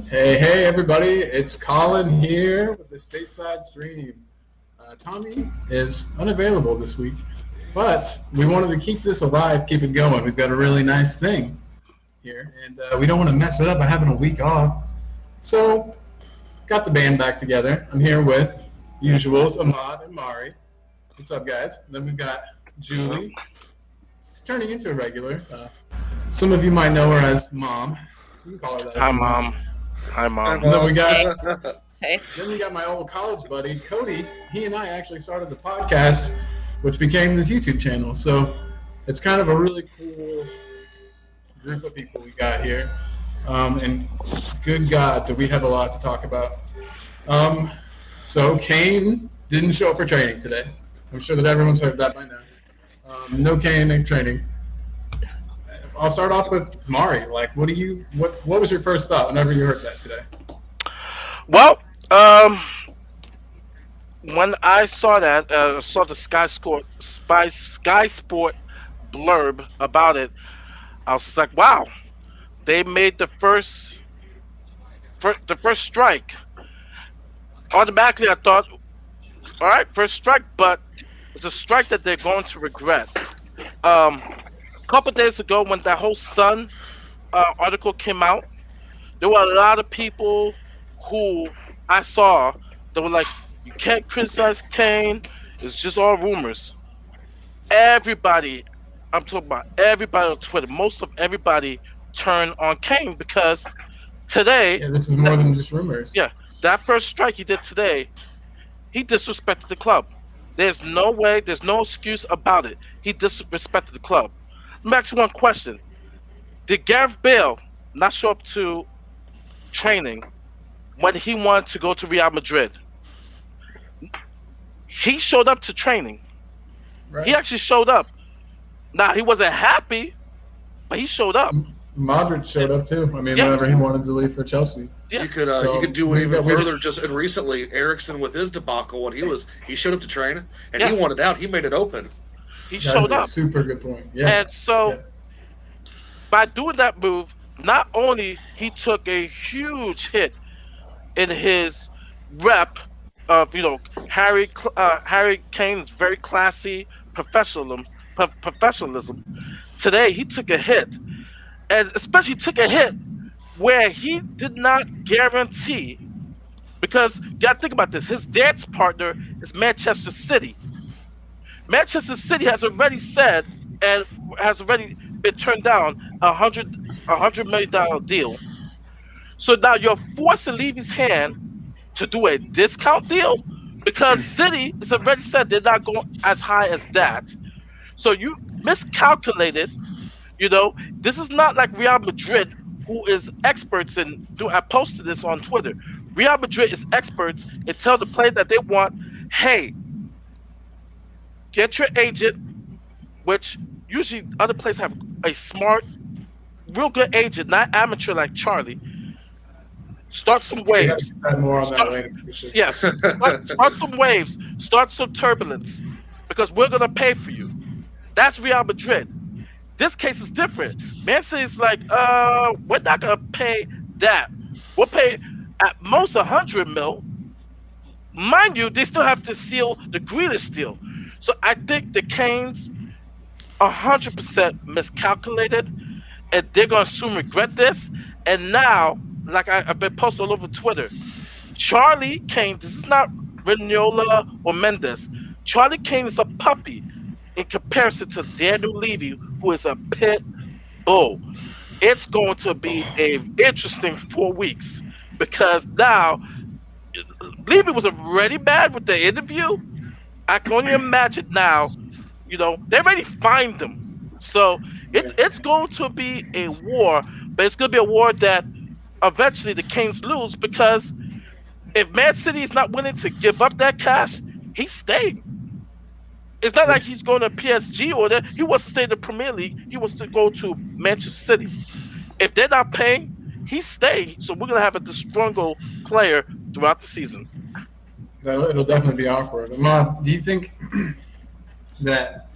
Hey, everybody, it's Colin here with the Stateside stream. Tommy is unavailable this week, but we wanted to keep this alive, keep it going. We've got a really nice thing here, and we don't want to mess it up by having a week off. So, got the band back together. I'm here with usuals, Ahmad and Mari. What's up, guys? Then we've got Julie. She's turning into a regular. Some of you might know her as Mom. You can call her that. Hi, Mom. Hi, Mom. And then we got Hey. Then we got my old college buddy, Cody. He and I actually started the podcast, which became this YouTube channel. So it's kind of a really cool group of people we got here. And good God, do we have a lot to talk about. So Kane didn't show up for training today. I'm sure that everyone's heard that by now. No Kane in training. I'll start off with Mari. Like, what was your first thought whenever you heard that today? Well, when I saw that, saw the Sky Sport blurb about it, I was like, wow, they made the first strike. Automatically, I thought, all right, first strike, but it's a strike that they're going to regret. A couple days ago, when that whole Sun article came out, there were a lot of people who I saw that were like, you can't criticize Kane, it's just all rumors. Everybody, I'm talking about everybody on Twitter, most of everybody turned on Kane because today... Yeah, this is more than just rumors. Yeah, that first strike he did today, he disrespected the club. There's no way, there's no excuse about it. He disrespected the club. Let me ask you one question. Did Gareth Bale not show up to training when he wanted to go to Real Madrid? He showed up to training. Right. He actually showed up. Now, he wasn't happy, but he showed up. Modric showed up too. I mean, whenever he wanted to leave for Chelsea. Yeah. You could do it even further. And recently, Ericsson with his debacle, when he showed up to train and he wanted out. He made it open. He showed up. Super good point. Yeah. And so, by doing that move, not only he took a huge hit in his rep of Harry Kane's very classy professionalism. Today he took a hit, and especially took a hit where he did not guarantee, because you got to think about this. His dance partner is Manchester City. Manchester City has already said and has already been turned down $100 million deal. So now you're forced to leave his hand to do a discount deal because City has already said they're not going as high as that. So you miscalculated. This is not like Real Madrid, who is experts in. I posted this on Twitter. Real Madrid is experts and tell the player that they want, hey, get your agent, which usually other players have a smart, real good agent, not amateur like Charlie. Start some waves. Yes, start some waves. Start some turbulence, because we're gonna pay for you. That's Real Madrid. This case is different. Man City's like, we're not gonna pay that. We'll pay at most $100 million. Mind you, they still have to seal the Grealish deal. So I think the Canes 100% miscalculated, and they're gonna soon regret this. And now, like I've been posting all over Twitter, Charlie Kane. This is not Vignola or Mendes. Charlie Kane is a puppy in comparison to Daniel Levy, who is a pit bull. It's going to be an interesting 4 weeks, because now Levy was already bad with the interview. I can only imagine now, they already fined him. So it's going to be a war, but it's going to be a war that eventually the Canes lose, because if Man City is not willing to give up that cash, he's staying. It's not like he's going to PSG or that. He wants to stay in the Premier League. He wants to go to Manchester City. If they're not paying, he's staying. So we're going to have a disgruntled player throughout the season. It'll definitely be awkward. Ahmad, do you think that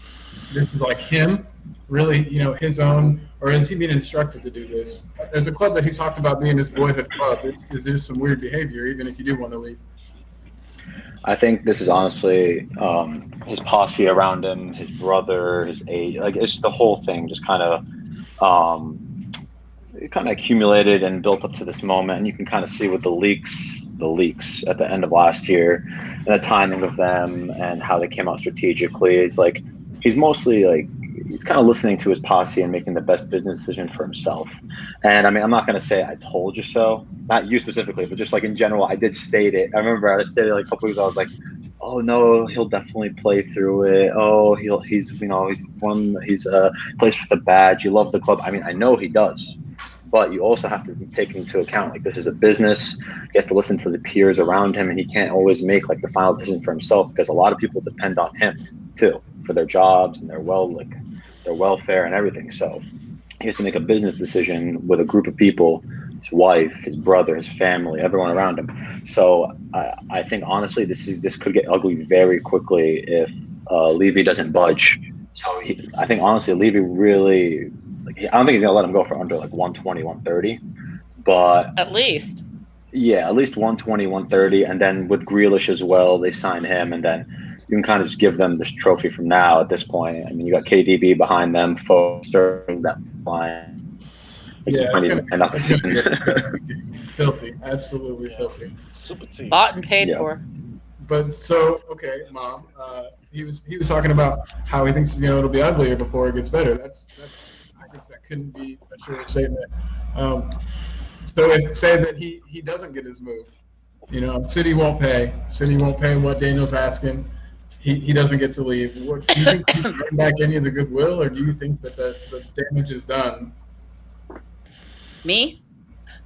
this is like him really, his own, or is he being instructed to do this? There's a club that he's talked about being his boyhood club. Is there some weird behavior, even if you do want to leave? I think this is honestly his posse around him, his brother, his age. Like, it's the whole thing just kind of accumulated and built up to this moment. And you can kind of see with the leaks at the end of last year, and the timing of them and how they came out strategically. It's like he's mostly like he's kind of listening to his posse and making the best business decision for himself. And I mean, I'm not going to say I told you so, not you specifically, but just like in general, I did state it. I remember I stated like a couple weeks ago, I was like, oh no, he'll definitely play through it. Oh, he's plays for the badge. He loves the club. I mean, I know he does. But you also have to take into account, like, this is a business. He has to listen to the peers around him, and he can't always make like the final decision for himself, because a lot of people depend on him too for their jobs and their welfare and everything. So he has to make a business decision with a group of people, his wife, his brother, his family, everyone around him. So I think honestly, this could get ugly very quickly if Levy doesn't budge. So I think honestly, Levy really. I don't think he's going to let him go for under like 120, 130, but at least 120, 130. And then with Grealish as well, they sign him, and then you can kind of just give them this trophy from now at this point. I mean, you got KDB behind them, Sterling, that line. Filthy, absolutely filthy. Super team. Bought and paid for. But so, okay, Mom, he was talking about how he thinks it'll be uglier before it gets better. That's I think that couldn't be a truer statement. So if say that he doesn't get his move, City won't pay. City won't pay what Daniel's asking. He doesn't get to leave. Do you think he can bring back any of the goodwill, or do you think that the damage is done? Me?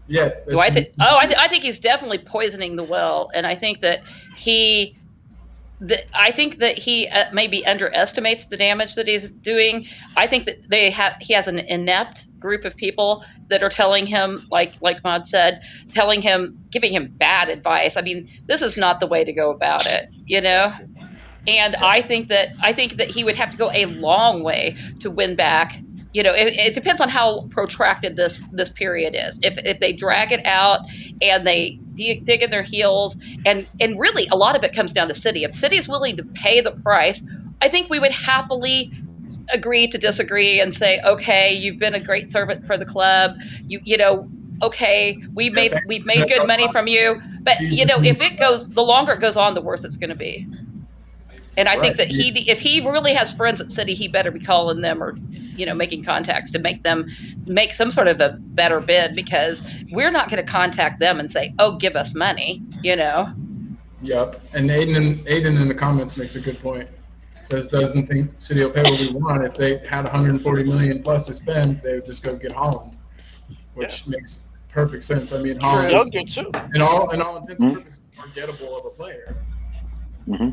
Yeah. Do I think? Oh, I think he's definitely poisoning the well, and I think that he maybe underestimates the damage that he's doing. I think that he has an inept group of people that are telling him, like Maud said, giving him bad advice. I mean, this is not the way to go about it, And I think that he would have to go a long way to win back. It depends on how protracted this period is. If they drag it out and they dig in their heels, and really a lot of it comes down to City. If City is willing to pay the price, I think we would happily agree to disagree and say, okay, you've been a great servant for the club. Okay, we've made good money from you. But the longer it goes on, the worse it's going to be. And I think that if he really has friends at City, he better be calling them or, making contacts to make them make some sort of a better bid, because we're not going to contact them and say, oh, give us money, Yep. And Aiden in the comments makes a good point. Says doesn't think City will pay what we want. If they had 140 million plus to spend, they would just go get Haaland, which makes perfect sense. I mean, Haaland is, in all intents and purposes, more gettable of a player. Mm-hmm.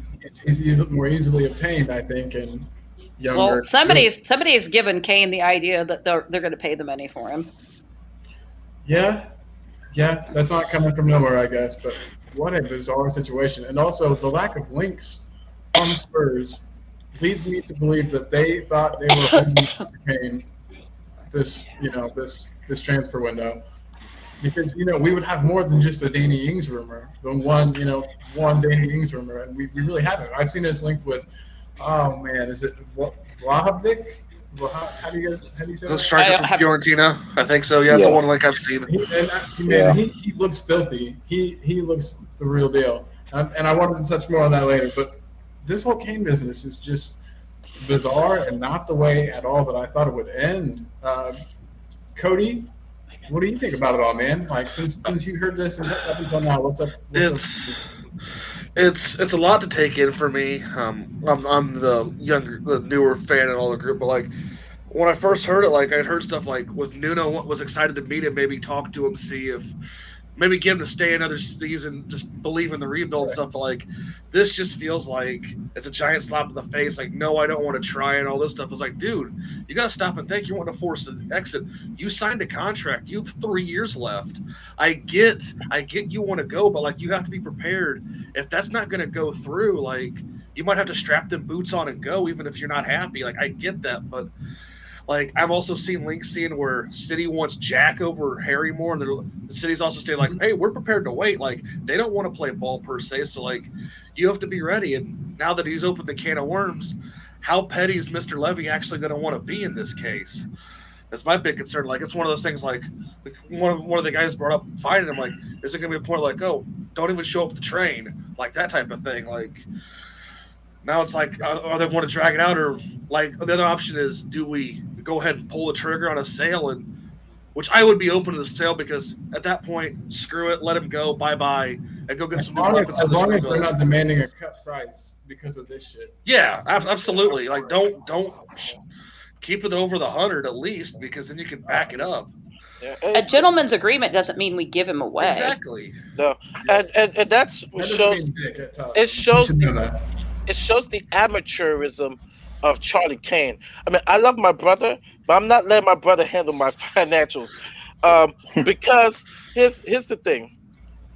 He's more easily obtained, I think, and younger. Well, somebody's given Kane the idea that they're going to pay the money for him. Yeah, that's not coming from nowhere, I guess. But what a bizarre situation, and also the lack of links from Spurs leads me to believe that they thought they were holding Kane this transfer window. Because we would have more than just a Danny Ings rumor, than one Danny Ings rumor, and we really haven't. I've seen this linked with, is it Vlahovic? How do you say the that? striker from Fiorentina? I think so. Yeah, it's the one link I've seen. He looks filthy. He looks the real deal. And I wanted to touch more on that later, but this whole Kane business is just bizarre and not the way at all that I thought it would end. Cody, what do you think about it all, man? Like, since you heard this and up until now, what's up? It's a lot to take in for me. I'm the newer fan in all the group, but like when I first heard it, like I'd heard stuff like with Nuno was excited to meet him, maybe talk to him, see if maybe get him to stay another season, just believe in the rebuild stuff. But like this just feels like it's a giant slap in the face. Like, no, I don't want to try and all this stuff. It's like, dude, you got to stop and think. You want to force an exit. You signed a contract. You have 3 years left. I get you want to go, but like you have to be prepared. If that's not going to go through, like you might have to strap them boots on and go, even if you're not happy. Like I get that, but Like, I've also seen links seeing where City wants Jack over Harry more, and the City's also saying, like, hey, we're prepared to wait. Like, they don't want to play ball per se, so, like, you have to be ready. And now that he's opened the can of worms, how petty is Mr. Levy actually going to want to be in this case? That's my big concern. Like, it's one of those things, like one of the guys brought up fighting him, like, is it going to be a point like, oh, don't even show up at the train, like that type of thing? Like, now it's like, are they want to drag it out, or like the other option is, do we go ahead and pull the trigger on a sale? And which I would be open to the sale, because at that point, screw it, let him go, bye, and go get some new weapons. As long as they're not demanding a cut price because of this shit. Yeah, absolutely. Like, don't keep it over the 100 at least, because then you can back it up. Yeah. A gentleman's agreement doesn't mean we give him away. Exactly. No, and that's what shows. It shows the amateurism of Charlie Kane. I mean, I love my brother, but I'm not letting my brother handle my financials, because here's the thing.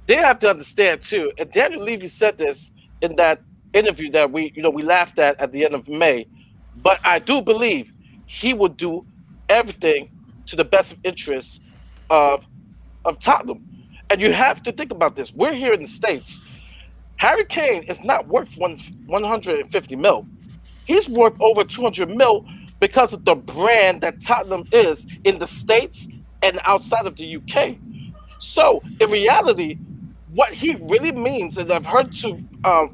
They have to understand too. And Daniel Levy said this in that interview that we laughed at the end of May, but I do believe he would do everything to the best of interests of Tottenham. And you have to think about this. We're here in the States. Harry Kane is not worth 150 mil. He's worth over 200 mil because of the brand that Tottenham is in the States and outside of the UK. So in reality, what he really means, and I've heard to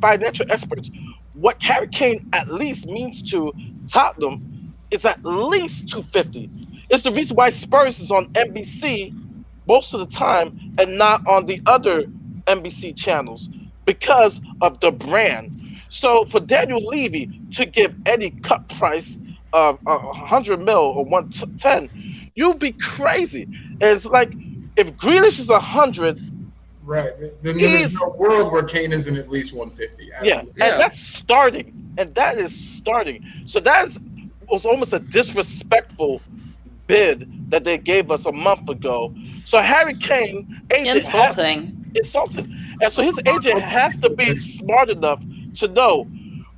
financial experts, what Harry Kane at least means to Tottenham is at least 250. It's the reason why Spurs is on NBC most of the time and not on the other NBC channels, because of the brand. So for Daniel Levy to give any cut price of 100 mil or 110, you'd be crazy. And it's like, if Grealish is 100, right, then there's no world where Kane isn't at least 150. Yeah, and that's starting. And that is starting. So was almost a disrespectful bid that they gave us a month ago. So Harry Kane, agent insulting. And so his agent has to be smart enough to know,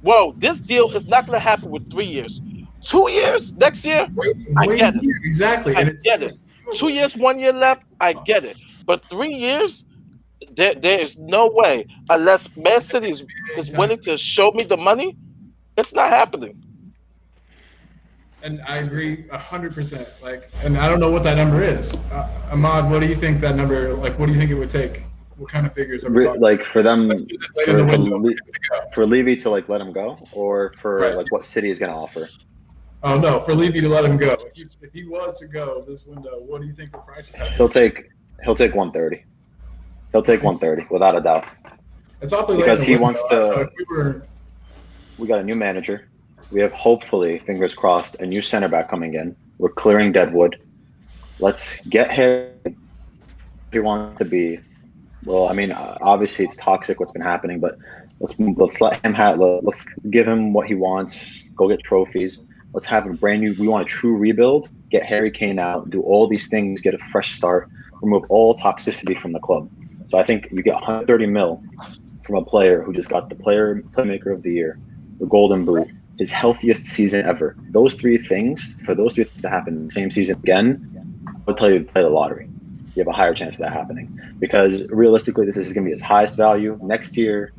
whoa, this deal is not going to happen with 3 years. 2 years next year, I get it. Exactly. I get it. 2 years, 1 year left, I get it. But 3 years, there is no way, unless Man City is willing to show me the money, it's not happening. And I agree 100%. Like, and I don't know what that number is. Ahmad, what do you think that number? Like, what do you think it would take? What kind of figures are we talking? Like for them, for Levy to like let him go, or for like what City is going to offer? Oh no, for Levy to let him go. If he was to go this window, what do you think the price would be? He'll take 130. He'll take 130 without a doubt. It's awfully because late he wants to. We got a new manager. We have, hopefully, fingers crossed, a new center back coming in. We're clearing Deadwood. Let's get Harry where he wants to be. Well, I mean, obviously it's toxic what's been happening, but let's let him have. Let's give him what he wants. Go get trophies. Let's have a brand new. We want a true rebuild. Get Harry Kane out. Do all these things. Get a fresh start. Remove all toxicity from the club. So I think you get 130 mil from a player who just got the playmaker of the year, the Golden Boot, his healthiest season ever. Those three things, for those three things to happen in the same season again, I would tell you to play the lottery. You have a higher chance of that happening, because realistically, this is going to be his highest value next year.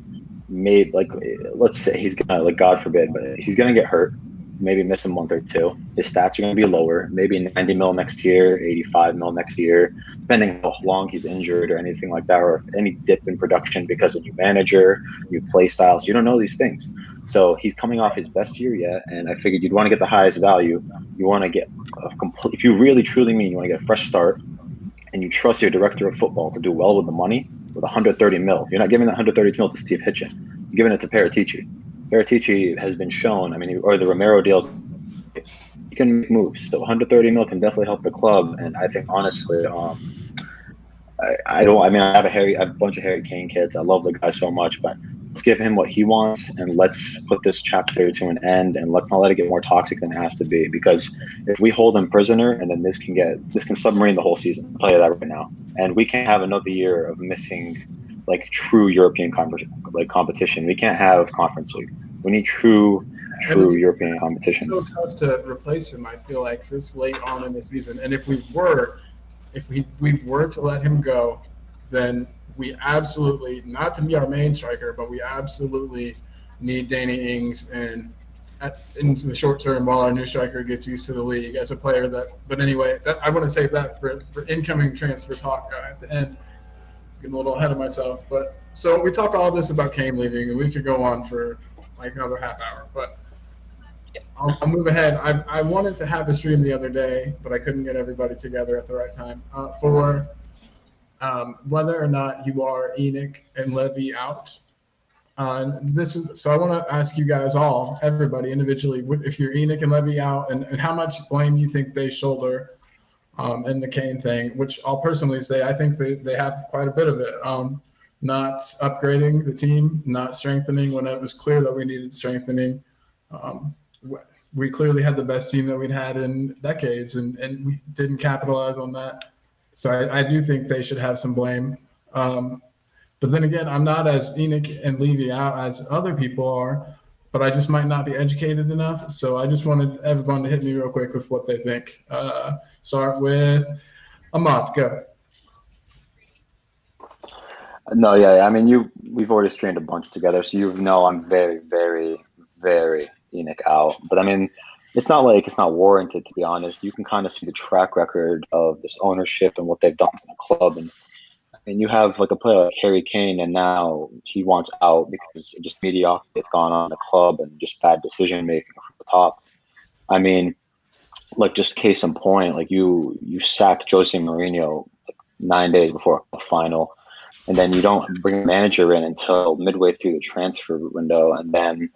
Maybe, like, let's say he's gonna, like, God forbid, but he's gonna get hurt. Maybe miss him 132. His stats are going to be lower. Maybe 90 mil next year, 85 mil next year, depending how long he's injured or anything like that, or any dip in production because of new manager, new play styles. You don't know these things. So he's coming off his best year yet, and I figured you'd want to get the highest value. You want to get a complete. If you really truly mean you want to get a fresh start, and you trust your director of football to do well with the money, with 130 mil, you're not giving that 130 mil to Steve Hitchen. You're giving it to Paratici. Paratici has been shown, I mean, or the Romero deals, he can make moves. So 130 mil can definitely help the club. And I think, honestly, I have a bunch of Harry Kane kids. I love the guy so much, but let's give him what he wants, and let's put this chapter to an end, and let's not let it get more toxic than it has to be. Because if we hold him prisoner, and then this can submarine the whole season. I'll tell you that right now. And we can't have another year of missing, like, true European competition. We can't have Conference League. We need true true European competition. It's so tough to replace him, I feel like, this late on in the season. And if we were to let him go, then we absolutely, not to be our main striker, but we absolutely need Danny Ings into the short term while our new striker gets used to the league as a player but anyway, I want to save that for incoming transfer talk at the end. Getting a little ahead of myself. But so we talk all this about Kane leaving, and we could go on for like another half hour, but I'll move ahead. I wanted to have a stream the other day, but I couldn't get everybody together at the right time for whether or not you are Enoch and Levy out. So I want to ask you guys all, everybody individually, if you're Enoch and Levy out, and how much blame you think they shoulder in the Kane thing, which I'll personally say I think they have quite a bit of it. Not upgrading the team, not strengthening when it was clear that we needed strengthening. We clearly had the best team that we'd had in decades, and we didn't capitalize on that. So I do think they should have some blame. But then again, I'm not as Enoch and Levy out as other people are, but I just might not be educated enough. So I just wanted everyone to hit me real quick with what they think. Start with Ahmad. Go. No, yeah. I mean, we've already streamed a bunch together, so you know I'm very, very, very Enoch out. But I mean, it's not like it's not warranted, to be honest. You can kind of see the track record of this ownership and what they've done for the club. And you have like a player like Harry Kane, and now he wants out because of just mediocrity that's gone on in the club and just bad decision making from the top. I mean, like just case in point, like you sack Jose Mourinho like 9 days before a final, and then you don't bring a manager in until midway through the transfer window, and then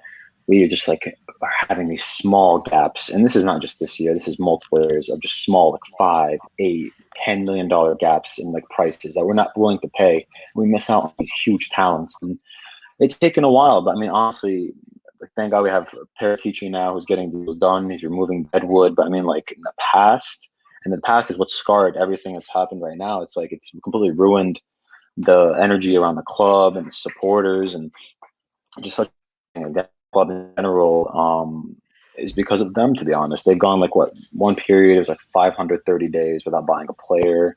we just like are having these small gaps. And this is not just this year, this is multiple years of just small, like $5, $8, $10 million gaps in like prices that we're not willing to pay. We miss out on these huge talents. And it's taken a while, but I mean, honestly, like, thank God we have Paratici now who's getting deals done. He's removing Deadwood. But I mean, like in the past is what scarred everything that's happened right now. It's like it's completely ruined the energy around the club and the supporters and just like that club in general is because of them, to be honest. They've gone like one period it was like 530 days without buying a player.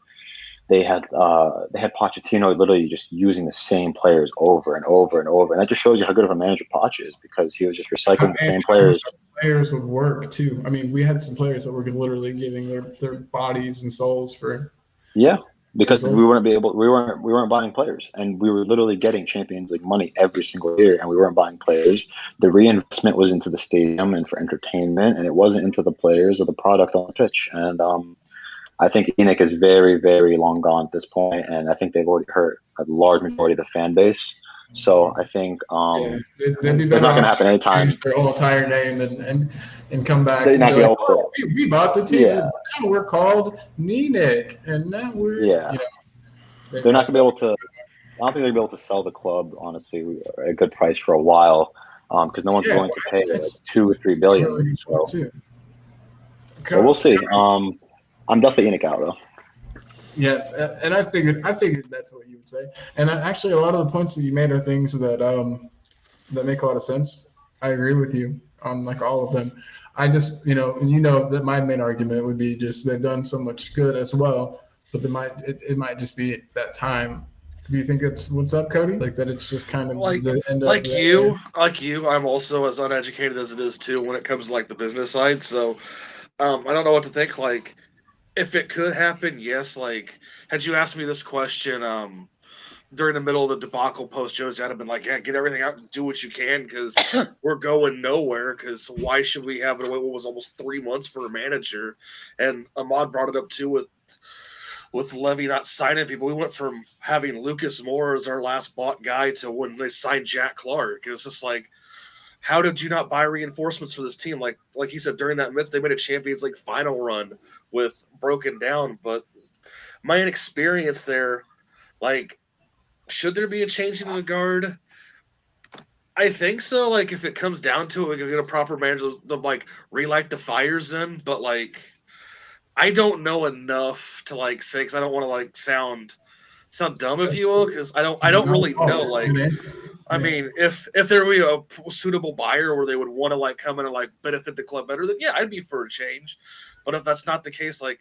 They had Pochettino literally just using the same players over and over and over, and that just shows you how good of a manager Poch is, because he was just recycling the same players. Players would work too. I mean, we had some players that were literally giving their bodies and souls for. Yeah. Because we weren't buying players, and we were literally getting Champions League money every single year, and we weren't buying players. The reinvestment was into the stadium and for entertainment, and it wasn't into the players or the product on the pitch. And I think Enoch is very, very long gone at this point, and I think they've already hurt a large majority of the fan base. So I think it's not going to happen anytime. Change their whole entire name and come back. They're not like, we bought the team. Yeah. Now we're called Enoch, and now we're They're not going to be able to. I don't think they're going to be able to sell the club honestly at a good price for a while, because no one's willing to pay like $2 or $3 billion. Really so we'll see. I'm definitely Enoch out though. Yeah, and I figured that's what you would say. And actually, a lot of the points that you made are things that make a lot of sense. I agree with you on like all of them. I just, that my main argument would be just they've done so much good as well, but it might just be that time. Do you think it's what's up, Cody? Like that it's just kind of like the end of like you. I'm also as uneducated as it is too when it comes to like the business side. So I don't know what to think. Like, if it could happen, yes. Like, had you asked me this question during the middle of the debacle post Jose, I'd have been like, yeah, get everything out and do what you can because we're going nowhere. Because why should we have it? What was almost 3 months for a manager? And Ahmad brought it up too with Levy not signing people. We went from having Lucas Moore as our last bought guy to when they signed Jack Clark. It was just like, how did you not buy reinforcements for this team? Like he said, during that midst, they made a Champions League final run with broken down. But my inexperience there, like, should there be a change in the guard? I think so. Like, if it comes down to it, we can get a proper manager to like relight the fires then. But like, I don't know enough to like say, because I don't want to like sound dumb, if you will, because I don't really know. Like, I mean, if there were a suitable buyer where they would want to like come in and like benefit the club better, then yeah, I'd be for a change. But if that's not the case, like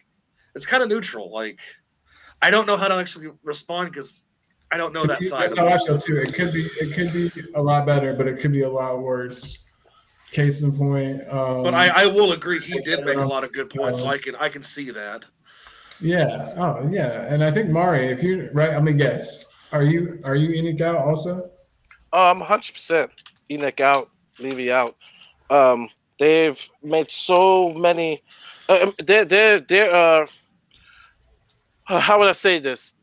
it's kind of neutral. Like I don't know how to actually respond because I don't know that side. That's how I feel too. It could be a lot better, but it could be a lot worse. Case in point. But I will agree he did make a lot of good points, so I can see that. Yeah. Oh, yeah. And I think Mari, if you're right, I'm gonna guess. Are you in out also? 100%. Enoch out, Levy out. They've made so many. They're how would I say this?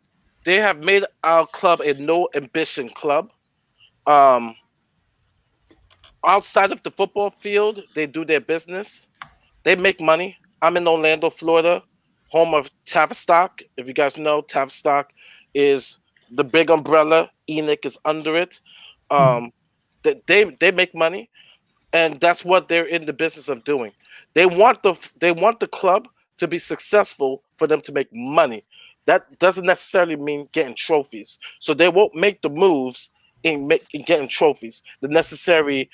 They have made our club a no ambition club. Um, Outside of the football field, they do their business. They make money. I'm in Orlando, Florida, home of Tavistock. If you guys know, Tavistock is the big umbrella. Enoch is under it. They make money, and that's what they're in the business of doing. They want the club to be successful for them to make money. That doesn't necessarily mean getting trophies. So they won't make the moves in getting trophies. The necessary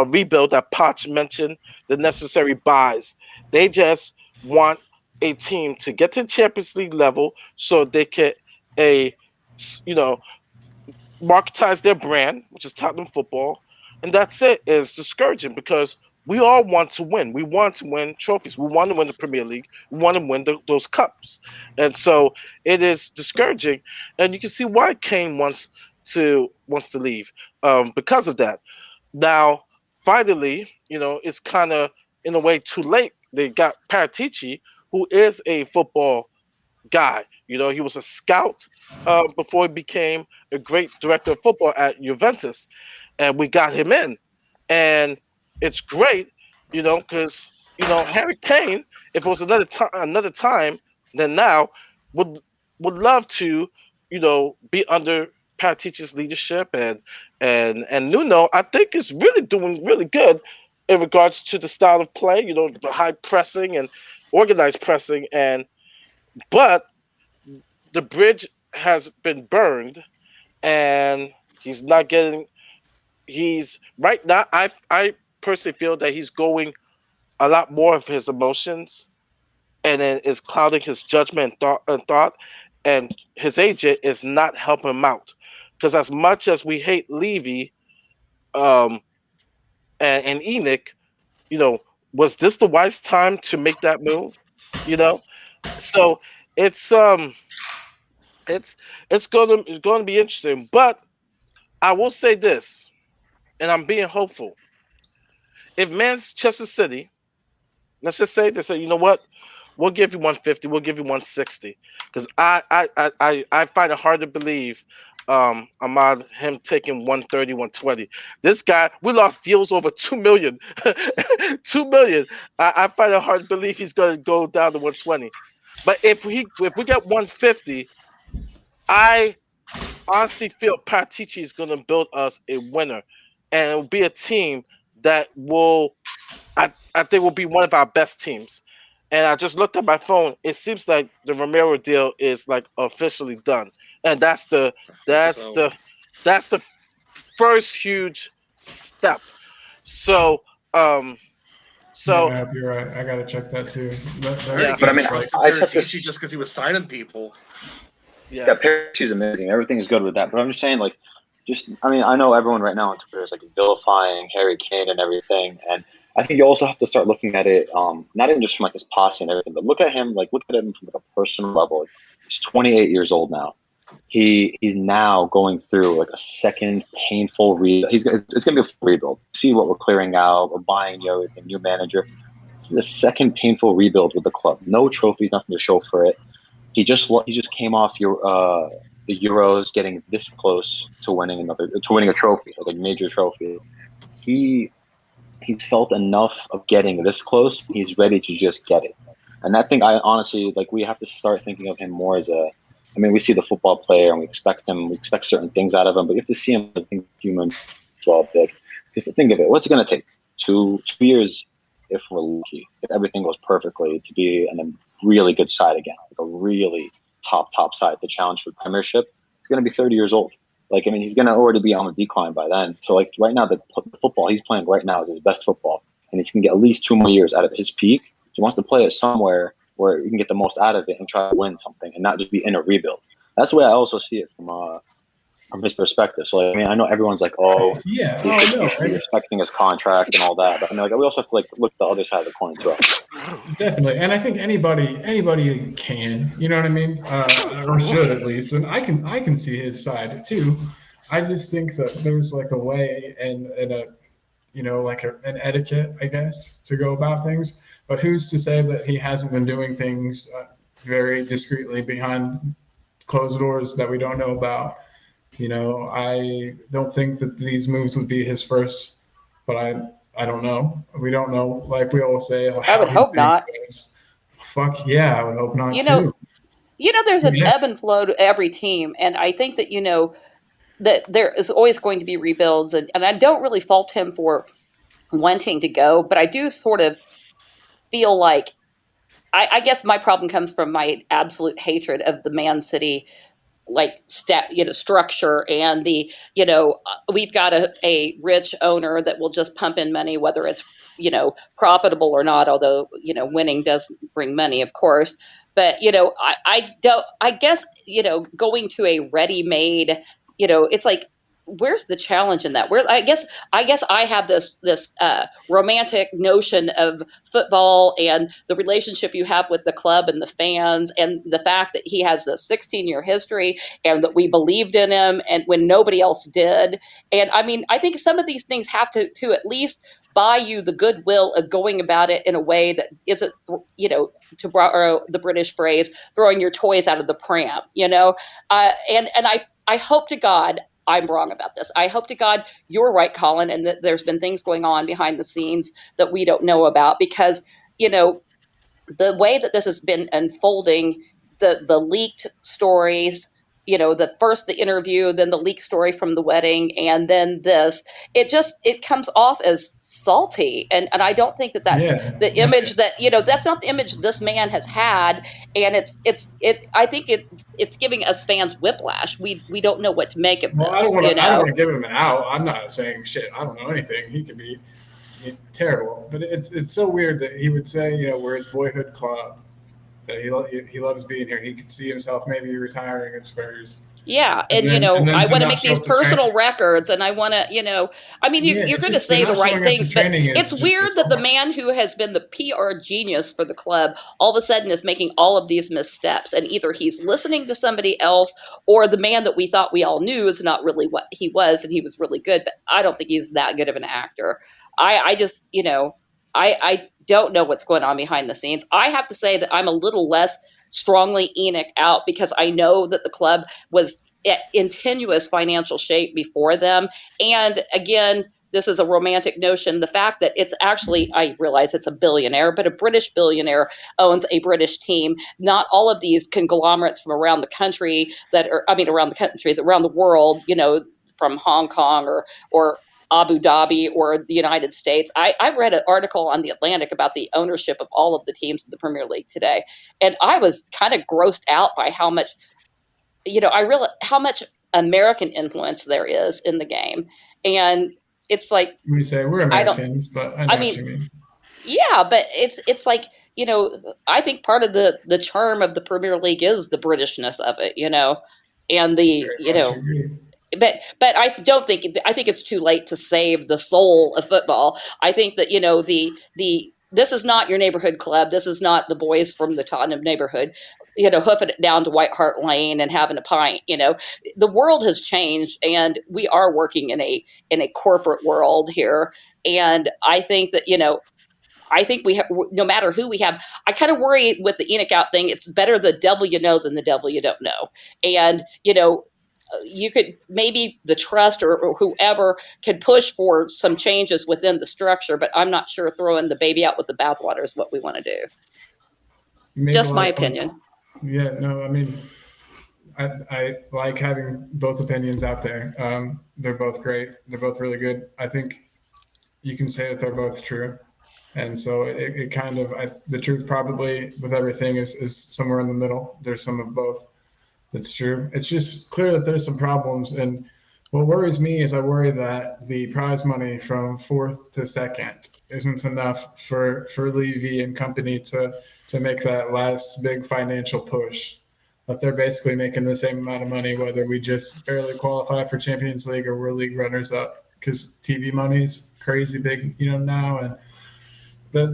rebuild that Potch mentioned, the necessary buys. They just want a team to get to Champions League level so they can marketize their brand, which is Tottenham football, and that's it. It's discouraging because we all want to win. We want to win trophies. We want to win the Premier League. We want to win those cups, and so it is discouraging. And you can see why Kane wants to leave because of that. Now, finally, it's kind of in a way too late. They got Paratici, who is a football guy. He was a scout before he became a great director of football at Juventus, and we got him in, and it's great, because Harry Kane, if it was another time than now, would love to, be under Paratici's leadership, and Nuno, I think, is really doing really good in regards to the style of play, the high pressing and organized pressing, but the bridge has been burned, and he's not getting. He's right now. I personally feel that he's going a lot more of his emotions, and then is clouding his judgment and thought, and his agent is not helping him out. Because as much as we hate Levy, and Enoch, was this the wise time to make that move? So it's it's going to be interesting. But I will say this, and I'm being hopeful. If Manchester City, let's just say they say, you know what, we'll give you 150, we'll give you 160, because I find it hard to believe Ahmad him taking 130, 120. This guy, we lost deals over 2 million. 2 million. I find it hard to believe he's going to go down to 120. But if we get 150, I honestly feel Paratici is going to build us a winner, and it will be a team that I think will be one of our best teams. And I just looked at my phone. It seems like the Romero deal is like officially done, and that's the first huge step. So yeah, you're right. I gotta check that too. Yeah. But I mean, I took this just because he was signing people. Yeah, Parati's amazing. Everything is good with that. But I'm just saying, like, I know everyone right now on Twitter is like vilifying Harry Kane and everything, and I think you also have to start looking at it, not even just from like his posse and everything, but look at him from like a personal level. He's 28 years old now. He's now going through like a second painful rebuild. It's gonna be a full rebuild. See what we're clearing out. We're buying everything, new manager. This is a second painful rebuild with the club. No trophies, nothing to show for it. He just came off the Euros, getting this close to winning a trophy, like a major trophy. He's felt enough of getting this close. He's ready to just get it. And I think honestly, like, we have to start thinking of him more as we see the football player and we expect certain things out of him, but you have to see him as a human as well, big. Because think of it, what's it going to take? 2 years, if we're lucky, if everything goes perfectly, to be in a really good side again, like a really top side to challenge for the Premiership. He's going to be 30 years old. Like, I mean, he's going to already be on the decline by then. So, like, right now, the football he's playing right now is his best football. And he's going to get at least 2 more years out of his peak. He wants to play it somewhere where you can get the most out of it and try to win something and not just be in a rebuild. That's the way I also see it from his perspective. So, like, I mean, I know everyone's like, oh, Yeah. you should be respecting his contract and all that. But I mean, like, we also have to, like, look the other side of the coin, too. Definitely, and I think anybody can, you know what I mean, or should at least, and I can see his side too. I just think that there's like a way and a, you know, like an etiquette, I guess, to go about things. But who's to say that he hasn't been doing things very discreetly behind closed doors that we don't know about? You know, I don't think that these moves would be his first, but I don't know. We don't know. Like we all say, I would hope not. Fuck yeah, I would hope not You know, too. there's an Yeah. ebb and flow to every team, and I think that that there is always going to be rebuilds, and I don't really fault him for wanting to go, but I do sort of feel like I guess my problem comes from my absolute hatred of the Man City structure and we've got a rich owner that will just pump in money whether it's profitable or not, although winning does bring money, of course. But I guess going to a ready-made, it's like, where's the challenge in that? Where I guess I have this romantic notion of football and the relationship you have with the club and the fans, and the fact that he has this 16-year history and that we believed in him and when nobody else did. And I mean, I think some of these things have to at least buy you the goodwill of going about it in a way that isn't, to borrow the British phrase, throwing your toys out of the pram, and I hope to God I'm wrong about this. I hope to God you're right, Colin, and that there's been things going on behind the scenes that we don't know about, because, the way that this has been unfolding, the leaked stories, the interview, then the leaked story from the wedding, and then this, it comes off as salty. And I don't think that that's the image that, that's not the image this man has had. And I think it's giving us fans whiplash. We don't know what to make of this. I don't want to give him an out. I'm not saying shit. I don't know anything. He could be terrible, but it's so weird that he would say, we're his boyhood club, that he loves being here. He could see himself maybe retiring at Spurs. Yeah, and I want to make these personal records, and I want to, I mean, you're going to say the right things, but it's weird that the man who has been the PR genius for the club all of a sudden is making all of these missteps, and either he's listening to somebody else, or the man that we thought we all knew is not really what he was, and he was really good, but I don't think he's that good of an actor. I just, I don't know what's going on behind the scenes. I have to say that I'm a little less strongly Enoch out, because I know that the club was in tenuous financial shape before them. And again, this is a romantic notion. The fact that it's actually, I realize it's a billionaire, but a British billionaire owns a British team. Not all of these conglomerates from around the country around the world, from Hong Kong or Abu Dhabi or the United States. I read an article on The Atlantic about the ownership of all of the teams in the Premier League today. And I was kind of grossed out by how much, how much American influence there is in the game. And it's like, we say we're Americans, but I know what you mean. Yeah, but it's like, I think part of the charm of the Premier League is the Britishness of it, and the, But I think it's too late to save the soul of football. I think that this is not your neighborhood club. This is not the boys from the Tottenham neighborhood, hoofing it down to White Hart Lane and having a pint. The world has changed, and we are working in a corporate world here. And I think that I think we have, no matter who we have, I kind of worry with the Enoch out thing. It's better the devil you know than the devil you don't know. And you could maybe the trust or whoever could push for some changes within the structure, but I'm not sure throwing the baby out with the bathwater is what we want to do. Just my opinion. Yeah, no, I mean, I like having both opinions out there. They're both great. They're both really good. I think you can say that they're both true. And so it kind of, the truth probably with everything is somewhere in the middle. There's some of both. That's true. It's just clear that there's some problems, and What worries me is I worry that the prize money from fourth to second isn't enough for Levy and company to make that last big financial push. That they're basically making the same amount of money whether we just barely qualify for Champions League or we're league runners up because TV money's crazy big, now, and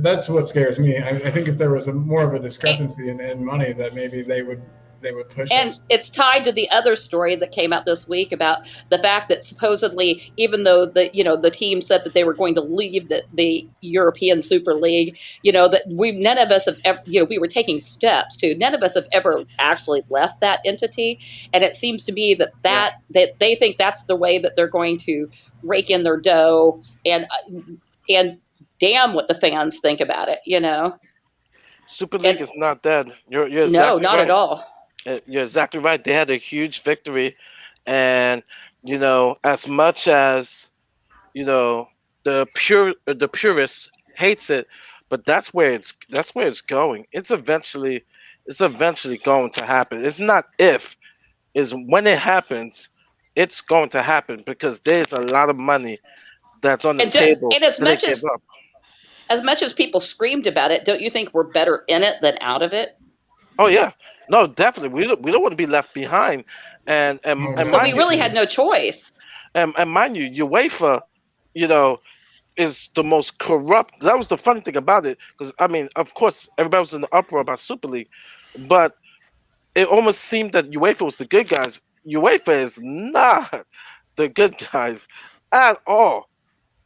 that's what scares me. I think if there was more of a discrepancy in money, that maybe they would push And us. it's tied to the other story that came out this week about the fact that supposedly, even though the team said that they were going to leave the European Super League, that none of us have ever, we were taking steps to. None of us have ever actually left that entity, and it seems to me that they think that's the way that they're going to rake in their dough, and damn what the fans think about it. Super League And is not dead. You're no, exactly not right. at all. You're exactly right. They had a huge victory, and as much as the purist hates it, but that's where it's going. It's eventually going to happen. It's not if, is when it happens. It's going to happen because there's a lot of money that's on the And, table and as that they much give as up. as much as people screamed about it, don't you think we're better in it than out of it? Oh yeah, no, definitely. We don't want to be left behind, and and, Oh, and So no, we mind you, really had no choice. and mind you, UEFA, you know, is the most corrupt. That was the funny thing about it, because I mean, of course, everybody was in the uproar about Super League, but it almost seemed that UEFA was the good guys. UEFA is not the good guys at all,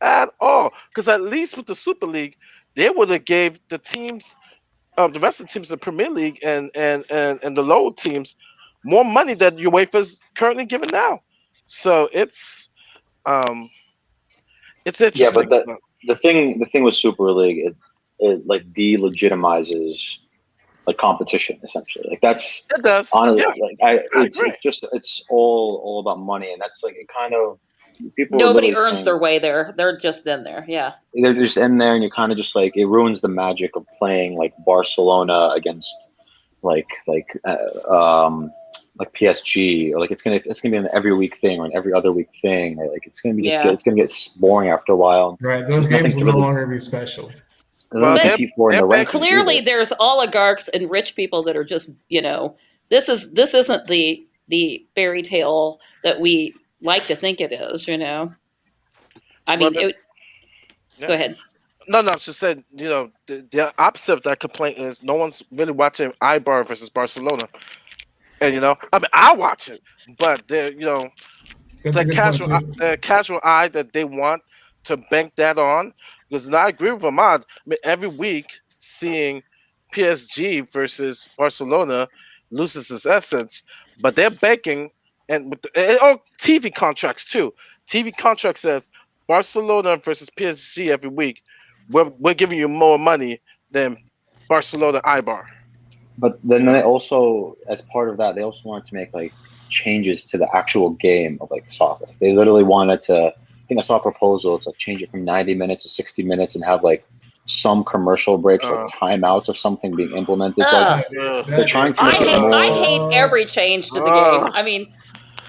at all. Because at least with the Super League, they would have gave the teams, the rest of the teams in the Premier League and the lower teams more money that UEFA's currently giving now. So um it's Yeah, but interesting. the thing with Super League, it like delegitimizes like competition essentially. Like that's It does. honestly, Yeah, like I it's agree. it's just it's all about money, and that's like it kind of people are Nobody literally earns saying their way there. They're just in there. Yeah. they're just in there, and you're kind of just like it ruins the magic of playing like Barcelona against like PSG, or like it's gonna be an every week thing or an every other week thing, or like Yeah. it's gonna get boring after a while. right. Those There's nothing games to will no really longer be special. there's nothing Well, to But compete for in they're the banking. rankings clearly either. there's oligarchs and rich people that are just, this isn't the fairy tale that we like to think it is, I Well, mean, yeah. go ahead. No, no, she said, the opposite of that complaint is no one's really watching Ibar versus Barcelona. And I mean, I watch it, but they're, That's a good point too. the casual eye that they want to bank that on. Because I agree with Ahmad. I mean, every week seeing PSG versus Barcelona loses its essence, but they're banking and TV contracts too. TV contract says Barcelona versus PSG every week. We're giving you more money than Barcelona Ibar. But then they also, as part of that, they also wanted to make like changes to the actual game of like soccer. They literally wanted to. I think I saw a proposal. It's like change it from 90 minutes to 60 minutes and have like some commercial breaks, like Uh, timeouts of something being implemented. So like Ugh. yeah. they're That trying is to make it I more. hate every change to the game. I mean,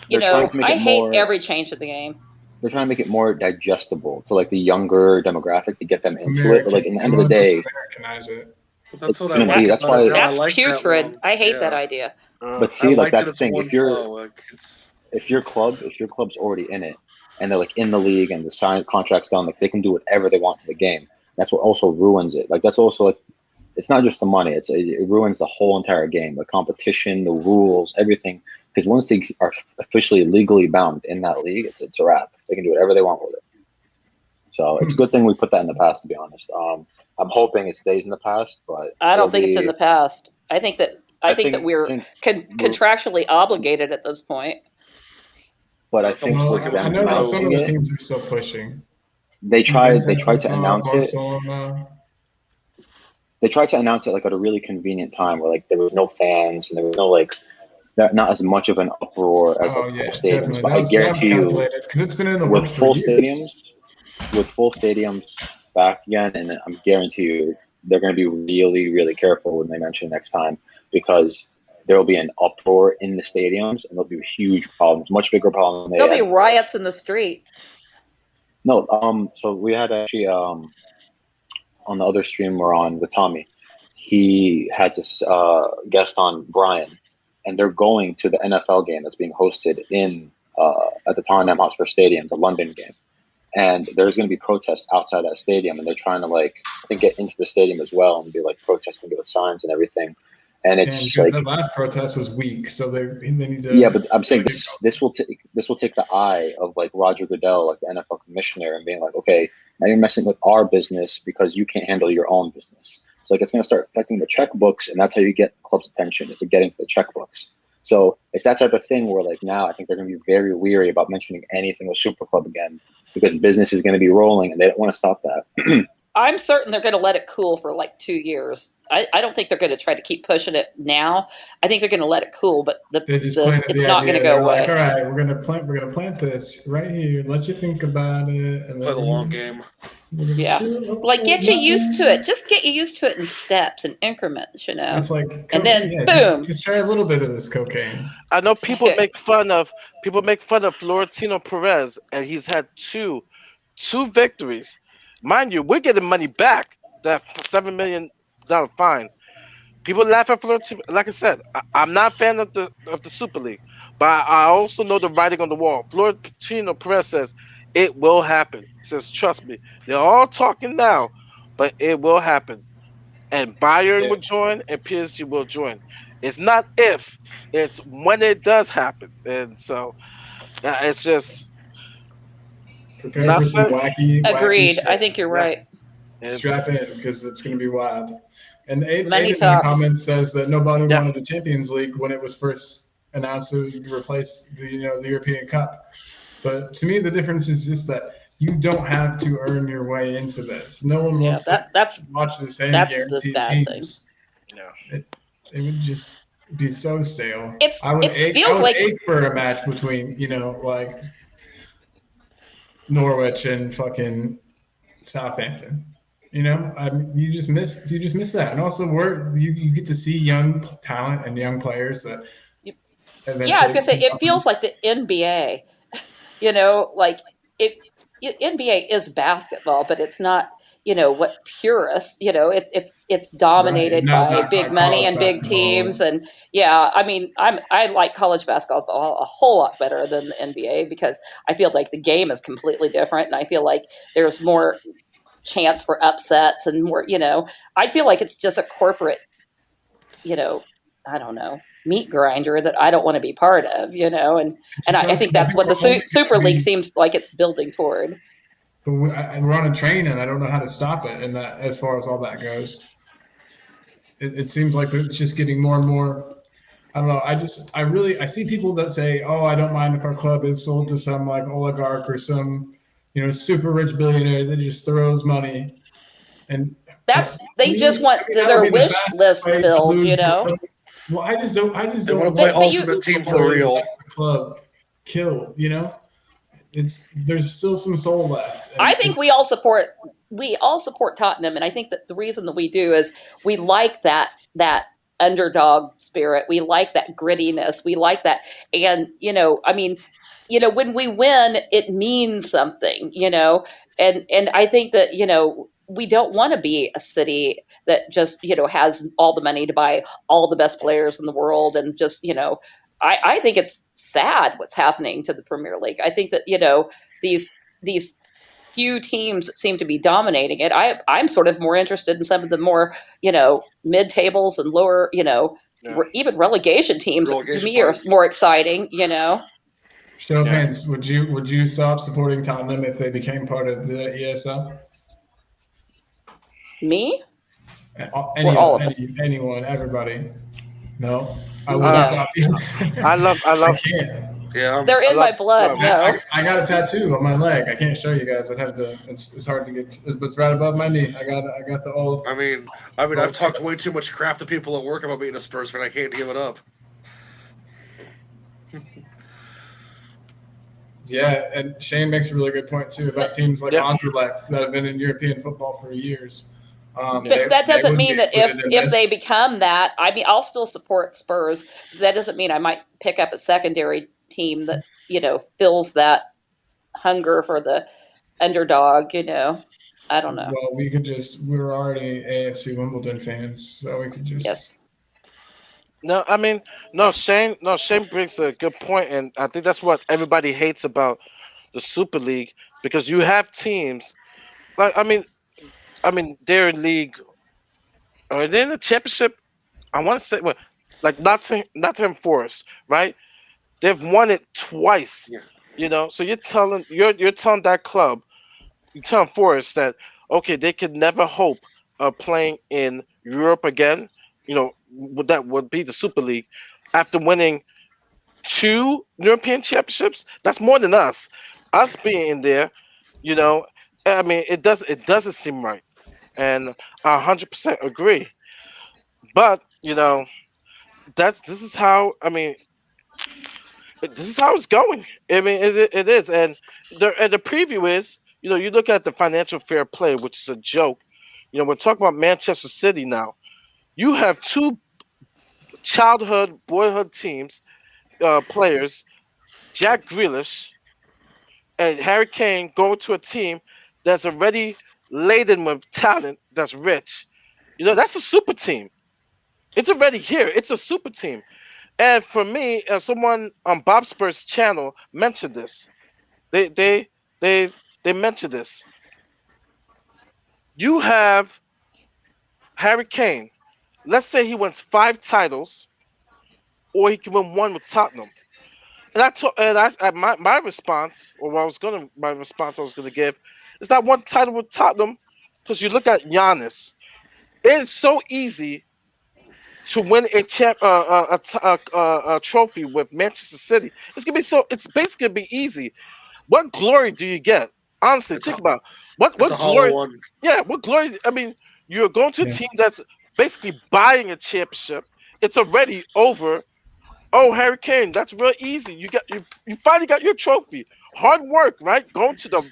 They're trying to make I it hate more. every change to the game. They're trying to make it more digestible to like the younger demographic to get them into it. But like American. in the They end of the want day, to Americanize it. That's it's what I gonna be. like That's about it. why. Now I That's like that putrid. one. I hate that Yeah, idea. But I see, like like that that's the it's thing. one flow. Like it's If your club's already in it, and they're like in the league and the sign contracts done, like they can do whatever they want to the game. That's what also ruins it. Like that's also like it's not just the money; it ruins the whole entire game, the competition, the rules, everything. Because once they are officially legally bound in that league, it's a wrap. They can do whatever they want with it. So it's a good thing we put that in the past. To be honest, I'm hoping it stays in the past, but I it'll don't think it's in be. the past. I think that I we're think, contractually obligated at this point. but I it's think almost Well, with like it was I them know that some of announcing the it, teams are still pushing. they tried. They Juventus, I tried to saw announce it. Barcelona. They tried to announce it like at a really convenient time where like there was no fans and there was no like not as much of an uproar as Oh like full yeah, stadiums. definitely. But That I was guarantee you, calculated because it's been in the with works for full years. stadiums, with full stadiums back again, and I'm guarantee you they're going to be really, really careful when they mention it next time because there will be an uproar in the stadiums, and there'll be huge problems, much bigger problems than they There'll be had. riots in the street. No, so we had actually on the other stream we're on with Tommy, he has this guest on, Brian, and they're going to the NFL game that's being hosted in at the Tottenham Hotspur Stadium, the London game. And there's going to be protests outside that stadium, and they're trying to I think get into the stadium as well and be protesting with signs and everything. And it's the last protest was weak, so they need to. Yeah, but I'm saying this will take the eye of Roger Goodell, the NFL commissioner, and being okay, now you're messing with our business because you can't handle your own business. So it's going to start affecting the checkbooks, and that's how you get the club's attention. It's getting to the checkbooks. So it's that type of thing where now I think they're going to be very weary about mentioning anything with Super Club again, because business is going to be rolling, and they don't want to stop that. I'm certain they're going to let it cool for 2 years. I don't think they're going to try to keep pushing it now. I think they're going to let it cool, but it's not going to go away. All right, we're going to plant this right here. Let you think about it. And play the long game. Yeah, get you used to it. Just get you used to it in steps and increments, It's and then boom. Just try a little bit of this cocaine. I know people make fun of Florentino Perez, and he's had two victories. Mind you, we're getting money back. That $7 million fine. People laugh at Florentino. Like I said, I'm not a fan of the Super League, but I also know the writing on the wall. Florentino Perez says it will happen. He says, trust me. They're all talking now, but it will happen. And Bayern will join, and PSG will join. It's not if, it's when it does happen. And so it's just prepare for some wacky. Agreed. Shit. I think you're right. Strap in, because it's going to be wild. And Aiden in the comments says that nobody wanted the Champions League when it was first announced to replace the European Cup. But to me, the difference is just that you don't have to earn your way into this. No one wants to watch the same guaranteed teams. Yeah. It would just be so stale. I would ache for a match between Norwich and fucking Southampton. You just miss that, and also you get to see young talent and young players that. I was gonna say it feels like the NBA. NBA is basketball, but it's not. What purists. It's dominated by big money and big teams, and I like college basketball a whole lot better than the NBA, because I feel like the game is completely different, and I feel like there's more chance for upsets and more, I feel like it's just a corporate, I don't know, meat grinder that I don't want to be part of, and I think that's what the Super League seems like it's building toward. But we're on a train, and I don't know how to stop it. And that, as far as all that goes, it seems like it's just getting more and more. I don't know. I see people that say, "Oh, I don't mind if our club is sold to some oligarch or some, super rich billionaire that just throws money." And they just want their wish list filled, Well, I just don't. They want to play Ultimate Team for real. Club killed, there's still some soul left. I think we all support Tottenham, and I think that the reason that we do is we like that underdog spirit. We like that grittiness. We like that, and when we win, it means something, and I think that we don't want to be a city that just has all the money to buy all the best players in the world, and just I think it's sad what's happening to the Premier League. I think that these few teams that seem to be dominating it. I'm sort of more interested in some of the more mid tables and lower even relegation teams. To me, are more exciting. Show of hands. Would you stop supporting Tottenham if they became part of the ESL? Me? Anyone, everybody. No. I wouldn't stop you. I love. I can't. Yeah, they're in my blood. No, I got a tattoo on my leg. I can't show you guys. I'd have to. It's hard to get. It's right above my knee. I got the old. I mean, I've talked way too much crap to people at work about being a Spurs fan. I can't give it up. Yeah, and Shane makes a really good point too about teams like Anderlecht that have been in European football for years. But that doesn't mean that if they they become that, I mean, I'll still support Spurs. But that doesn't mean I might pick up a secondary team that fills that hunger for the underdog. I don't know. well, we're already AFC Wimbledon fans, so we could just. Yes. No, I mean, no. Shane brings a good point, and I think that's what everybody hates about the Super League because you have teams like they're in league or they're in the championship. I want to say what like Nottingham Forest, right? They've won it twice. Yeah. So you're telling that club, you telling Forest that okay, they could never hope of playing in Europe again. That would be the Super League after winning 2 European championships. That's more than us. Us being in there, you know, I mean, it doesn't seem right, and I 100% agree. But this is how this is how it's going. I mean, it is, and the preview is, you look at the financial fair play, which is a joke. We're talking about Manchester City now. You have two boyhood teams, players, Jack Grealish and Harry Kane, going to a team that's already laden with talent, that's rich. That's a super team. It's already here. It's a super team. And for me, someone on Bob Spur's channel mentioned this. They mentioned this. You have Harry Kane. Let's say he wins 5 titles, or he can win 1 with Tottenham. And my response, or my response I was gonna give, is that 1 title with Tottenham, because you look at Giannis. It's so easy to win a trophy with Manchester City. It's basically gonna be easy. What glory do you get? Honestly, think about it. What glory? One. Yeah, what glory? I mean, you're going to a team that's basically buying a championship. It's already over. Oh, Harry Kane, that's real easy. You finally got your trophy. Hard work, right? Going to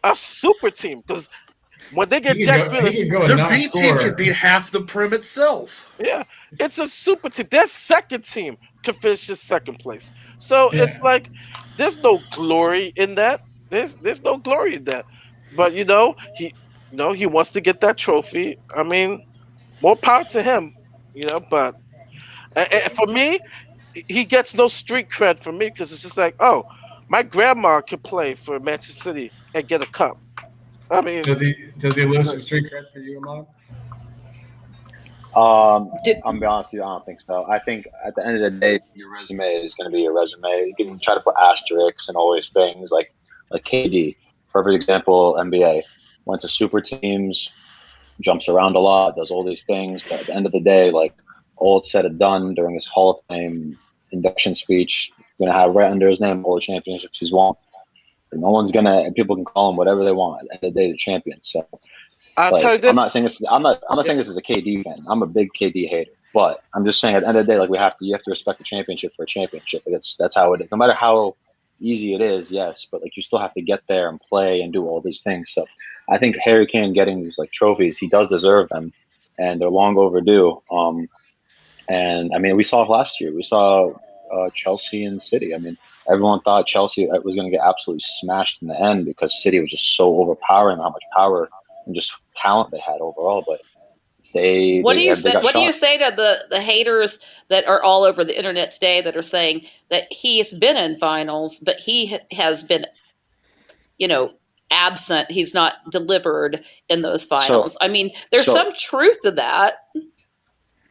a super team, because when they get Jack Grealish, their B team could beat half the Prim itself. Yeah, it's a super team. Their second team could finish in second place. So it's like there's no glory in that. There's no glory in that. But he wants to get that trophy. I mean, more power to him. But for me, he gets no street cred from me, because it's just like, oh, my grandma could play for Manchester City and get a cup. I mean, does he lose some street cred for you, Mom? I'm gonna be honest with you, I don't think so. I think at the end of the day, your resume is gonna be your resume. You can try to put asterisks and all these things, like KD, perfect example. NBA went to super teams, jumps around a lot, does all these things, but at the end of the day, like all it's said and done during his Hall of Fame induction speech, gonna have right under his name all the championships he's won. And no one's and people can call him whatever they want. At the end of the day, the champion. So I'll tell you this. I'm not saying this. I'm not saying this as a KD fan. I'm a big KD hater. But I'm just saying, at the end of the day, like you have to respect the championship for a championship. Like that's how it is. No matter how easy it is, yes, but like you still have to get there and play and do all these things. So I think Harry Kane getting these like trophies, he does deserve them, and they're long overdue. And I mean, we saw last year. We saw Chelsea and City. I mean, everyone thought Chelsea was going to get absolutely smashed in the end because City was just so overpowering, how much power and just talent they had overall. But What do you say to the haters that are all over the internet today that are saying that he's been in finals, but he has been, absent. He's not delivered in those finals. I mean, there's some truth to that.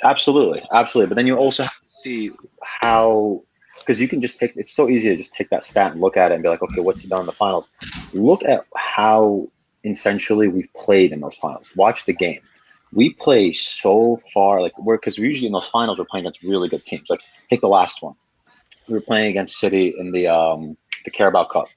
Absolutely. But then you also have to see how, because you can just it's so easy to just take that stat and look at it and be like, okay, what's he done in the finals? Look at how essentially we've played in those finals. Watch the game. We play so far, because usually in those finals we're playing against really good teams. Like take the last one, we were playing against City in the Carabao Cup,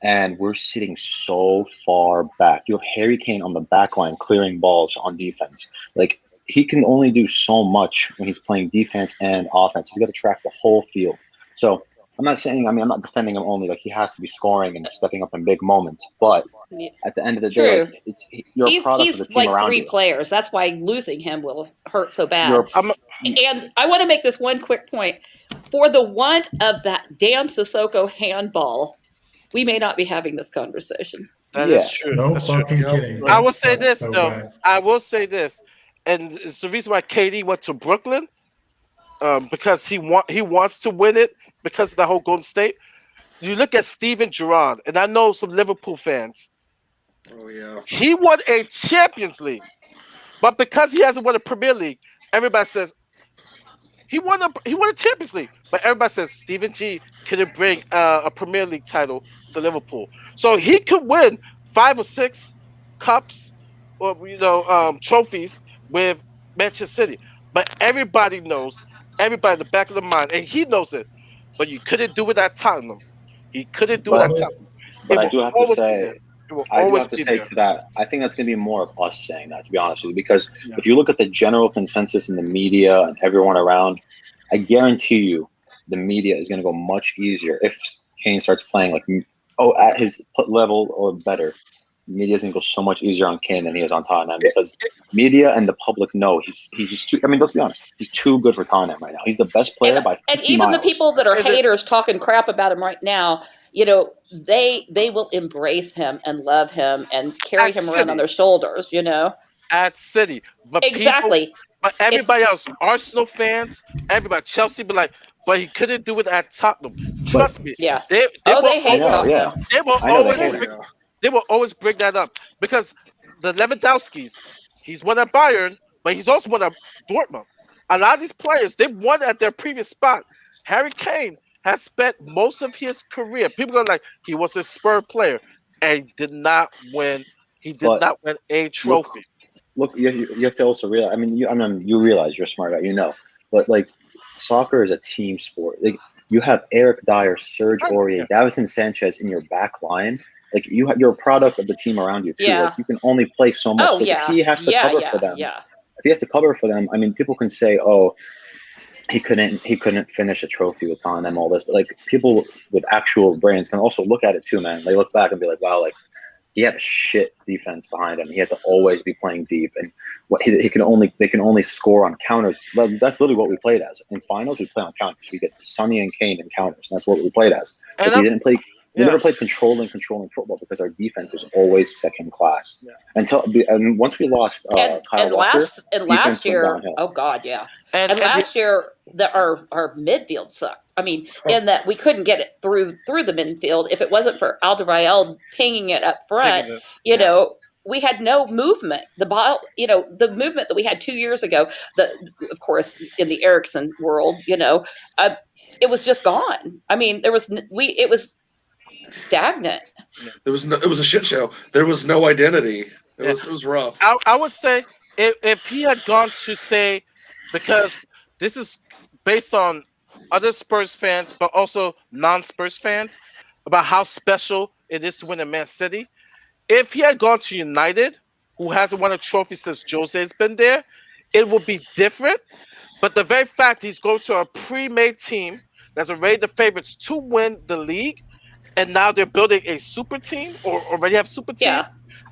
and we're sitting so far back. You have Harry Kane on the back line clearing balls on defense. Like he can only do so much when he's playing defense and offense. He's got to track the whole field. So I'm not saying. I mean, I'm not defending him only. Like he has to be scoring and stepping up in big moments. But Yeah. at the end of the True. day, like you're a product of He's the team like around 3 you. players. That's why losing him will hurt so bad. You're And I want to make this one quick point. For the want of that damn Sissoko handball, we may not be having this conversation. That Yeah. is true. No That's true. fucking Yep. kidding. I will That's say this so though. bad. I will say this, and it's the reason why KD went to Brooklyn, because he wants to win it because of the whole Golden State. You look at Steven Gerrard, and I know some Liverpool fans. Oh yeah. He won a Champions League, but because he hasn't won a Premier League, everybody says he won a Champions League. But everybody says Stephen G couldn't bring a Premier League title to Liverpool, so he could win 5 or 6 cups or trophies with Manchester City. But everybody knows, everybody in the back of the mind, and he knows it. But you couldn't do it at Tottenham. He couldn't do it at Tottenham. But I do have to say, To to that, I think that's going to be more of us saying that, to be honest with you, because if you look at the general consensus in the media and everyone around, I guarantee you the media is going to go much easier if Kane starts playing at his level or better. Media is going to go so much easier on Kane than he is on Tottenham because media and the public know he's just too. I mean, let's be honest, he's too good for Tottenham right now. He's the best player by 50 and even miles. the people that are haters talking crap about him right now, they will embrace him and love him and carry him around on their shoulders. At City, but Exactly. But everybody else, Arsenal fans, everybody, Chelsea, be like, but he couldn't do it at Tottenham. Trust me. Yeah. They hate Tottenham. Yeah. They will I know they always hate bring, they will always bring that up because the Lewandowskis, he's won at Bayern, but he's also won at Dortmund. A lot of these players, they won at their previous spot. Harry Kane has spent most of his career. People are like, he was a Spurs player and did not win. He did not win a trophy. Look, you have to also realize. I mean, you realize you're a smart guy, but like, soccer is a team sport. Like, you have Eric Dyer, Serge Aurier, Davison Sanchez in your back line. Like, you're a product of the team around you too. Yeah. Like, you can only play so much. Oh, If he has to cover for them, Yeah. if he has to cover for them, I mean, people can say, "Oh, he couldn't finish a trophy with Tottenham," all this, but like, people with actual brains can also look at it too, man. They look back and be like, "Wow, like, he had a shit defense behind him. He had to always be playing deep, and they can only score on counters." Well, that's literally what we played as. In finals, we play on counters. We get Sonny and Kane in counters. And that's what we played as. But we didn't play. We never played controlling football because our defense was always second class. Yeah. And once we lost Kyle Walker, last year, oh god, yeah. And last year, our midfield sucked. I mean, in that we couldn't get it through the midfield. If it wasn't for Alderweireld pinging it up front, we had no movement. The ball, the movement that we had 2 years ago, of course, in the Eriksson world, it was just gone. I mean, it was stagnant. It was a shit show. There was no identity. It was rough. I would say if he had gone to say, because this is based on other Spurs fans, but also non-Spurs fans, about how special it is to win at Man City. If he had gone to United, who hasn't won a trophy since Jose's been there, it would be different. But the very fact he's going to a pre-made team that's already the favorites to win the league, and now they're building a super team or already have super team. Yeah.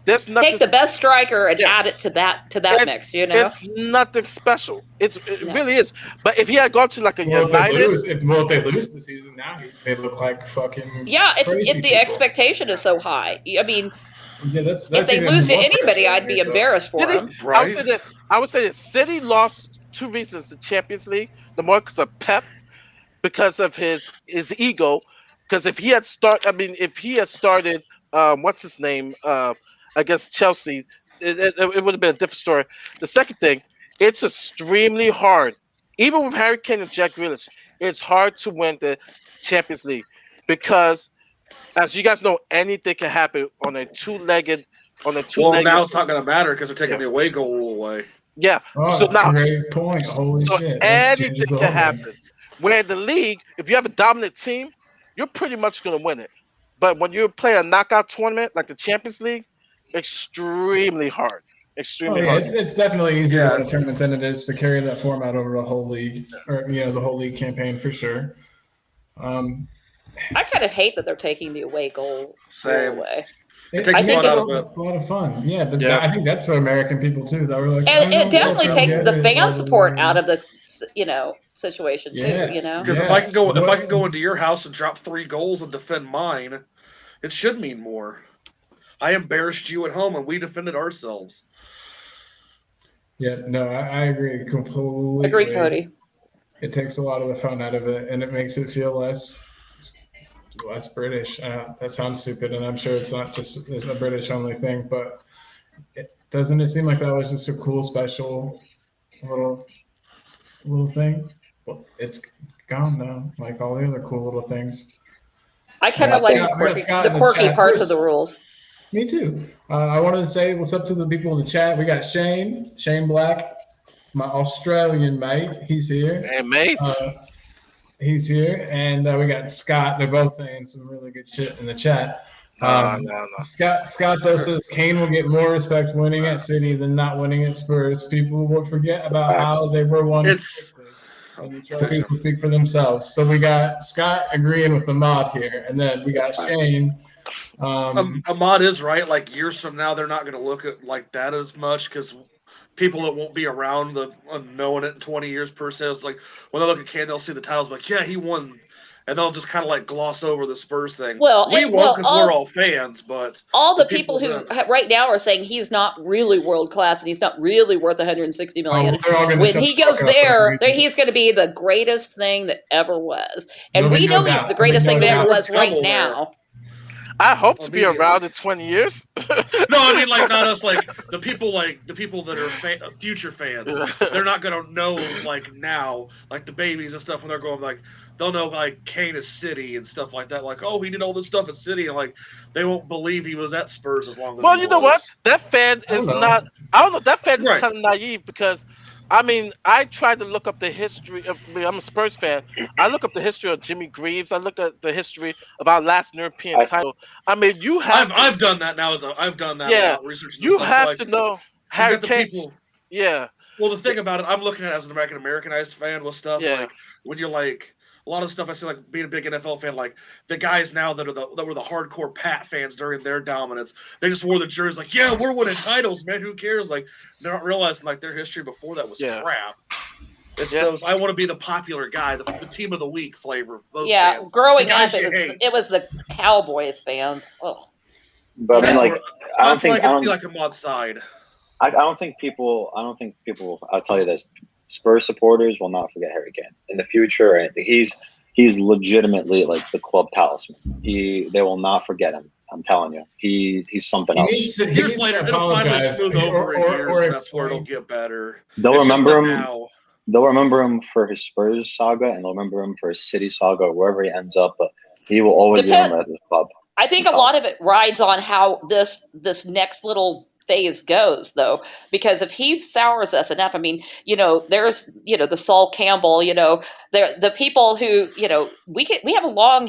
There's nothing. Take the best striker and add it to that mix. It's nothing special. It really is. But if he had gone to like a United, if they lose the season now, they look like fucking. Yeah, the expectation is so high. I mean, that's if they lose to anybody, I'd be embarrassed for them. Right? I would say this: City lost 2 reasons the Champions League. The more because of Pep, because of his ego. Because if he had started, what's his name? Against Chelsea, it would have been a different story. The second thing, it's extremely hard. Even with Harry Kane and Jack Grealish, it's hard to win the Champions League because, as you guys know, anything can happen on a two-legged. Well, now it's not going to matter because they're taking the away goal rule away. Yeah. Oh, so now, great point. Holy shit! Anything can happen. Where in the league, if you have a dominant team, you're pretty much going to win it. But when you play a knockout tournament like the Champions League, extremely hard. Hard. It's definitely easier to win a tournament than it is to carry that format over a whole league or the whole league campaign for sure. I kind of hate that they're taking the away goal away. It takes fun out of it. A lot of fun. Yeah, but Yeah. I think that's for American people too. That were like, And I it don't definitely know if I'll takes get the it, fan blah, blah, support blah. out of the situation too. Yes. Because if I can go into your house and drop 3 goals and defend mine, it should mean more. I embarrassed you at home and we defended ourselves. Yeah, no, I agree completely. Agree, Cody. It takes a lot of the fun out of it, and it makes it feel less British. That sounds stupid, and I'm sure it's not just a British only thing, but doesn't it seem like that was just a cool, special little thing? Well, it's gone now, like all the other cool little things. I kind of like the quirky parts of the rules. Me too. I wanted to say what's up to the people in the chat. We got Shane Black, my Australian mate. He's here. Hey, mate. He's here, and we got Scott. They're both saying some really good shit in the chat. No. Scott though says Kane will get more respect winning at City than not winning at Spurs. People will forget about how they were won. And the trophies will speak for themselves. So we got Scott agreeing with the mod here, and then we got Shane. Ahmad is right. Like years from now, they're not going to look at like that as much because people that won't be around knowing it in 20 years per se. It's like when they look at Kane, they'll see the titles like, yeah, he won. And they'll just kind of like gloss over the Spurs thing. Well, we won't because we're all fans, but all the people who right now are saying he's not really world class and he's not really worth 160 million. When he goes there, he's going to be the greatest thing that ever was, and we know he's the greatest thing that ever was right now. I hope to be around in 20 years. No, I mean like not us, like the people that are future fans. They're not gonna know like now, like the babies and stuff when they're going like they'll know like Kane is City and stuff like that. Like, oh, he did all this stuff at City, and like they won't believe he was at Spurs as long as. Well, you know what? That fan is not. I don't know. That fan is kind of naive because. I mean, I tried to look up the history of. I'm a Spurs fan. I look up the history of Jimmy Greaves. I look at the history of our last European title. I mean, you have. I've done that now. I've done that. Yeah, research. You have to know Harry Kane. Yeah. Well, the thing about it, I'm looking at it as an Americanized fan with stuff like when you're like. A lot of stuff I see, like being a big NFL fan, like the guys now that were the hardcore Pat fans during their dominance, they just wore the jerseys like, yeah, we're winning titles, man. Who cares? Like they're not realizing like their history before that was crap. It's those I want to be the popular guy, the team of the week flavor. Those fans. Growing up, it was the Cowboys fans. Ugh. But I mean, like I don't think I like him on side. I don't think people. I'll tell you this. Spurs supporters will not forget Harry Kane in the future. I think he's legitimately like the club talisman. They will not forget him. I'm telling you, he's something else. Years later, it'll finally smooth over in years, and that's where it'll get better. They'll remember him now. They'll remember him for his Spurs saga, and they'll remember him for his City saga, wherever he ends up. But he will always be remembered at this club. I think a lot of it rides on how this next little phase goes, though, because if he sours us enough, I mean, there's, the Saul Campbell, the people who, we have a long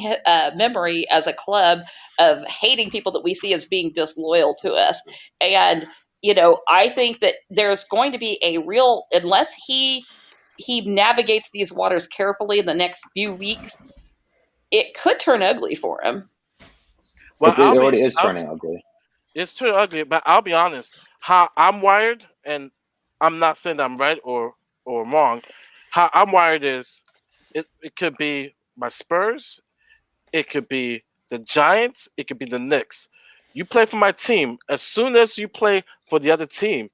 memory as a club of hating people that we see as being disloyal to us. And, I think that there's going to be a real, unless he navigates these waters carefully in the next few weeks, it could turn ugly for him. Well, it already is turning ugly. It's too ugly, but I'll be honest. How I'm wired, and I'm not saying that I'm right or wrong. How I'm wired is, it could be my Spurs, it could be the Giants, it could be the Knicks. You play for my team. As soon as you play for the other team,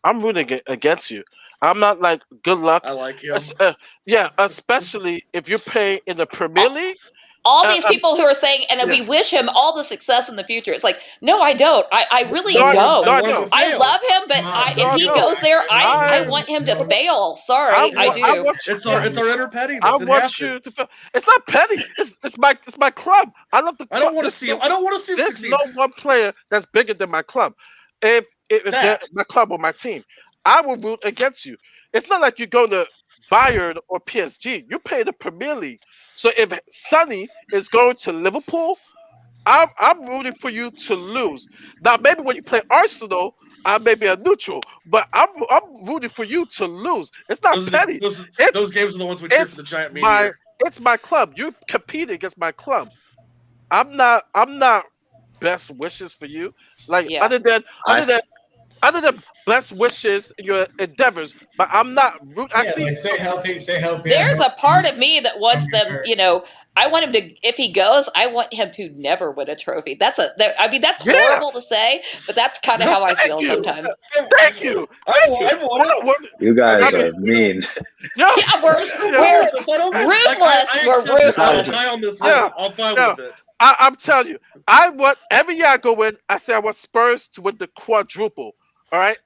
I'm rooting against you. I'm not like good luck. I like him. Especially if you're playing in the Premier League. All these people who are saying, and we wish him all the success in the future. It's like, no, I don't. I really don't. I love him, but if he goes there, I want him to fail. Sorry, I do. It's our inner pettiness. I want you to fail. It's not petty. It's my club. I love the club. I don't want to see him. I don't want to see him There's succeed. no one player that's bigger than my club. If my club or my team, I will root against you. It's not like you go to Bayern or PSG. You play the Premier League. So if Sonny is going to Liverpool, I'm rooting for you to lose. Now maybe when you play Arsenal, I may be a neutral, but I'm rooting for you to lose. It's not petty. Those games are the ones we cheer for the giant media. it's my club. You competing against my club. I'm not best wishes for you. Like Yeah. other than best wishes in your endeavors, but I'm not root. I Yeah, see. like stay healthy, stay healthy. There's a part of me that wants Don't get them, hurt. I want him to, if he goes, I want him to never win a trophy. I mean, that's Yeah. horrible to say, but that's kind of how I feel you. sometimes. Thank you. I want I it. don't want- You guys I mean, are mean. No, Yeah, we're I'm still Yeah. fine with this. I don't like, ruthless. I We're accept it. I'm ruthless. high on this Yeah. hill. I'm fine Yeah. with it. I'm telling you, I want every year I go in. I say I want Spurs to win the quadruple. All right,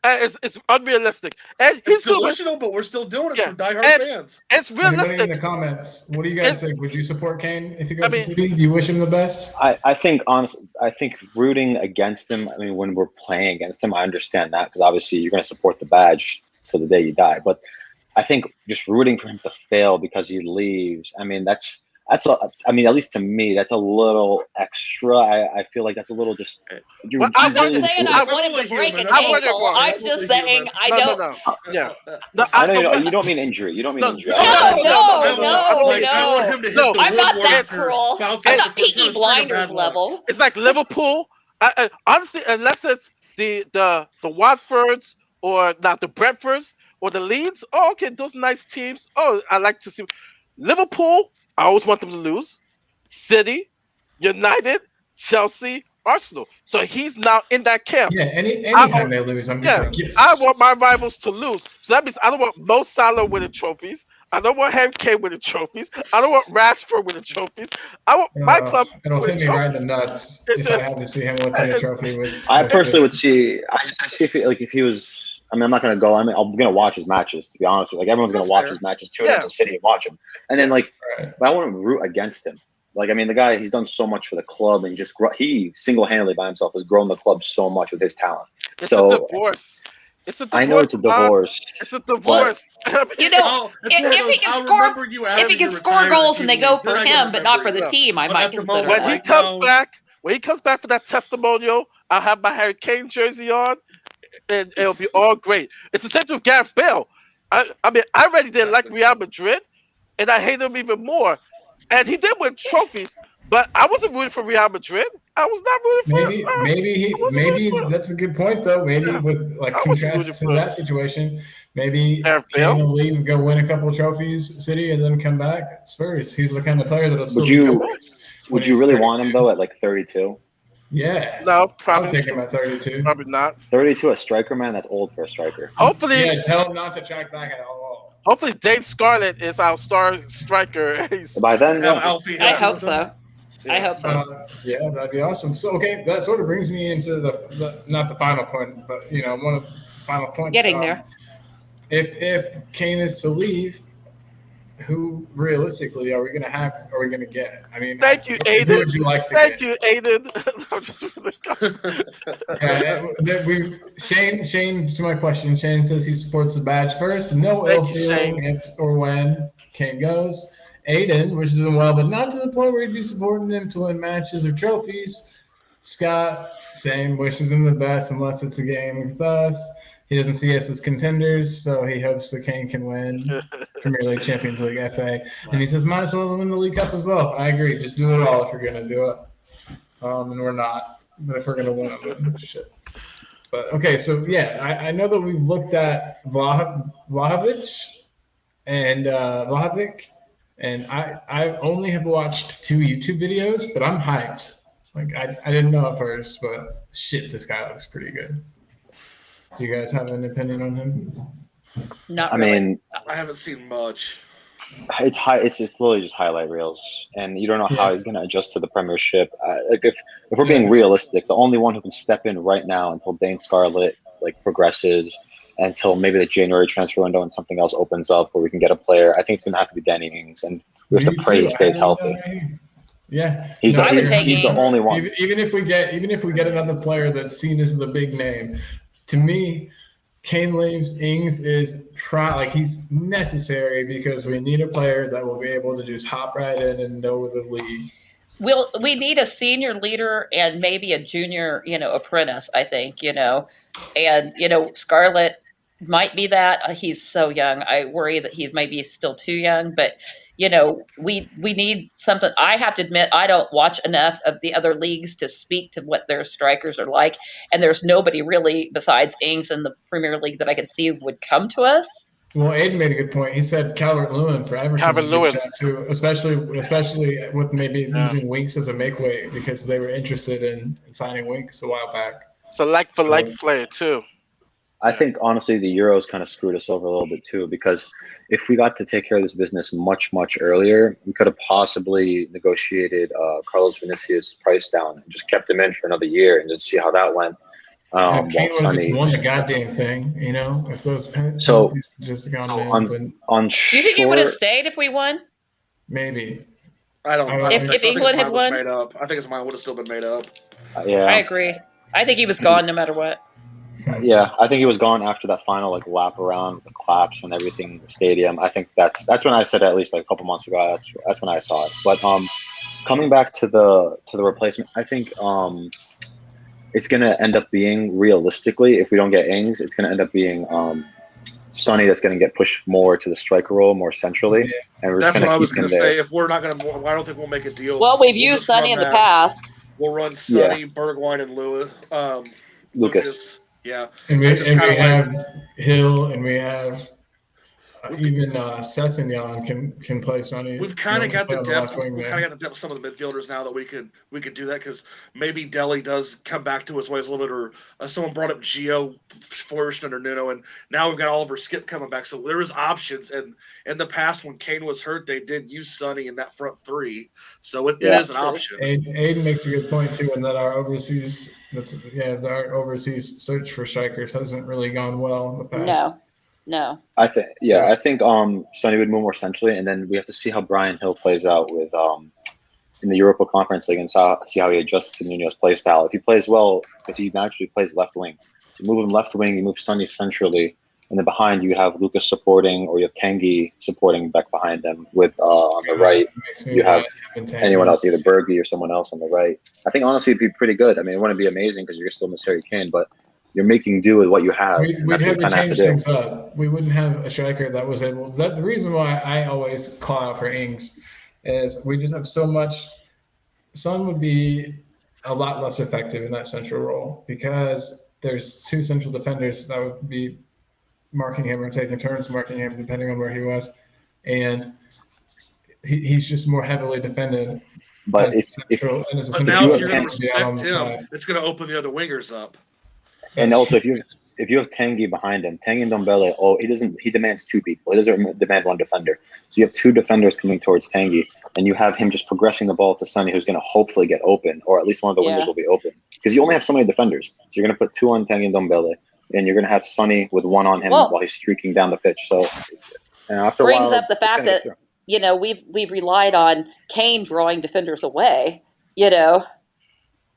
it's unrealistic, and It's he's going to win. delusional, but we're still doing it Yeah. for diehard And- fans. It's Anybody in realistic. the comments? What do you guys It's- think? Would you support Kane if he I goes mean- to City? Do you wish him the best? I think honestly, I think rooting against him. I mean, when we're playing against him, I understand that because obviously you're going to support the badge till the day you die. But I think just rooting for him to fail because he leaves. I mean, I mean, at least to me, that's a little extra. I feel like that's a little just. Well, I'm not really saying just- I want him to break an I'm with you, ankle. Mark. I'm just saying I don't. No. Yeah. No, I know don't- you don't mean injury. You don't mean No, injury. No, I I want him to hit No, the I'm not that woodworker, cruel. bounce I'm off not the first Peaky string of bad Blinders luck. level. It's like Liverpool. Honestly, unless it's the Watfords or not the Brentfords or the Leeds. Oh, okay, those nice teams. Oh, I like to see Liverpool. I always want them to lose. City, United, Chelsea, Arsenal. So he's now in that camp. Yeah, anytime they lose, I'm just Yeah, like, yes. I want my rivals to lose. So that means I don't want Mo Salah winning trophies. I don't want Harry Kane winning trophies. I don't want Rashford winning trophies. I want my club to It'll win hit me right in trophies. the nuts It's if I just- had to see him lifting a trophy with. I with personally the- would see. I see if he was. I mean, I'm not gonna go. I mean, I'm gonna watch his matches. To be honest with you, like everyone's gonna That's watch fair. his matches, tune Yeah. into City and watch him. And then like, Right. but I wouldn't root against him. Like, I mean, the guy, he's done so much for the club, and he single-handedly by himself has grown the club so much with his talent. It's So- a divorce. It's a divorce. I know it's a Mom. divorce. It's a divorce. You know, Oh, it's one of if he those, can I'll score, remember you if as he can you score retire goals and they go TV, for then I can him, but not for remember the you. team, I But might at the consider moment, when that. he right comes now- back, when he comes back for that testimonial, I'll have my Harry Kane jersey on, and it'll be all great. It's the same thing with Gareth Bale. I mean, I already didn't like Real Madrid, and I hate him even more. And he did win trophies, but I wasn't rooting for Real Madrid. I was not rooting for. Maybe that's a good point though. Maybe Yeah. with like I wasn't contrast rooting to for- that situation, maybe Gareth Kane Bale? will leave, go win a couple of trophies, City, and then come back. Spurs. He's the kind of player that'll still Would you- become Spurs when Would you he's really want him 32. though at like 32? Yeah, No, I'll probably, take him at 32. probably not. 32 a striker, man. That's old for a striker. Hopefully, Yeah, tell him not to track back at all. hopefully, Dave Scarlett is our star striker. He's- By then, Have yeah. Alfie I hit hope with so. him. I hope so. Yeah, that'd be awesome. So, okay, that sort of brings me into the not the final point, but one of the final points. Getting there. If Kane is to leave, who realistically are we going to get? I mean, Thank you, who Aiden. would you like to Thank get? you, Aiden. I'm just Shane, to my question, Shane says he supports the badge first. No Thank ill you, feeling Shane. if or when Kane goes. Aiden wishes him well, but not to the point where he'd be supporting him to win matches or trophies. Scott, same, wishes him the best unless it's a game with us. He doesn't see us as contenders, so he hopes that Kane can win Premier League, Champions League, FA. And he says, might as well win the League Cup as well. I agree. Just do it all if you're going to do it. And we're not. But if we're going to win them, then shit. But, okay, so, yeah, I know that we've looked at Vlahovic and Vlahovic, and I only have watched 2 YouTube videos, but I'm hyped. Like, I didn't know at first, but shit, this guy looks pretty good. Do you guys have an opinion on him? Not I really. mean, I haven't seen much. it's high. It's literally just highlight reels, and you don't know how Yeah. he's going to adjust to the Premiership. Like if we're being realistic, the only one who can step in right now until Dane Scarlett like progresses, until maybe the January transfer window and something else opens up where we can get a player. I think it's going to have to be Danny Ings, and we have Me to pray too. he stays healthy. Yeah, He's, No, I would he's, take he's the Ings. only one. Even if we get another player that's seen as the big name, to me, Kane leaves. Ings is he's necessary because we need a player that will be able to just hop right in and know the league. We need a senior leader and maybe a junior, apprentice, I think, and, Scarlett, might be that he's so young. I worry that he's maybe still too young, but we need something. I have to admit, I don't watch enough of the other leagues to speak to what their strikers are like, and there's nobody really besides Ings in the Premier League that I could see would come to us. Well, Aiden made a good point. He said Calvert-Lewin for Everton is a good shot too, especially with maybe using Winks as a make weight because they were interested in signing Winks a while back. So like for like player too. I think honestly the Euros kind of screwed us over a little bit too, because if we got to take care of this business much earlier, we could have possibly negotiated Carlos Vinicius' price down and just kept him in for another year and just see how that went. Kane would have just won the goddamn thing, if those penalties just gone in. On do you think it would have stayed if we won? Maybe. I don't know. If England had won? Made up. I think his mind would have still been made up. Yeah. I agree. I think he was gone no matter what. Yeah, I think he was gone after that final lap around, the claps and everything in the stadium. I think that's when I said at least a couple months ago. That's when I saw it. But coming back to the replacement, I think it's gonna end up being realistically, if we don't get Ings, it's gonna end up being Sonny that's gonna get pushed more to the striker role, more centrally. Yeah. And we're that's just what I was gonna say. If we're not gonna, I don't think we'll make a deal. Well, we've used Sonny in the past. We'll run Sonny, Bergwijn, and Lucas. Yeah, and we have Hill, and we have even Sessegnon can play Sonny. We've kind of got the depth. We've kind of got the depth of some of the midfielders now that we could do that, because maybe Dele does come back to his ways a little bit, or someone brought up Gio flourished under Nuno, and now we've got Oliver Skip coming back. So there is options. And in the past, when Kane was hurt, they did use Sonny in that front three, so it is an option. Aiden makes a good point too, in that our overseas search for strikers hasn't really gone well in the past. No. I think Sonny would move more centrally, and then we have to see how Brian Hill plays out with in the Europa Conference League and see how he adjusts to Nuno's play style. If he plays well, because he naturally plays left wing, so you move him left wing, you move Sonny centrally, and then behind you have Lucas supporting, or you have Tanguy supporting back behind him. With on the right, you have anyone else, either Bergie or someone else on the right. I think honestly it'd be pretty good. I mean, it wouldn't be amazing because you're still miss Harry Kane, but you're making do with what you have. We'd have to change things up. We wouldn't have a striker that was able. The reason why I always call out for Ings is we just have so much. Son would be a lot less effective in that central role because there's two central defenders that would be marking him or taking turns marking him depending on where he was, and he's just more heavily defended. But now if you're going to respect him, it's going to open the other wingers up. And also, if you have Tanguy behind him, Tanguy and Ndombele, he demands two people. He doesn't demand one defender. So you have two defenders coming towards Tanguy, and you have him just progressing the ball to Sonny, who's going to hopefully get open, or at least one of the wingers will be open. Because you only have so many defenders. So you're going to put two on Tanguy and Ndombele, and you're going to have Sonny with one on him while he's streaking down the pitch. So after a while, brings up the fact that we've relied on Kane drawing defenders away.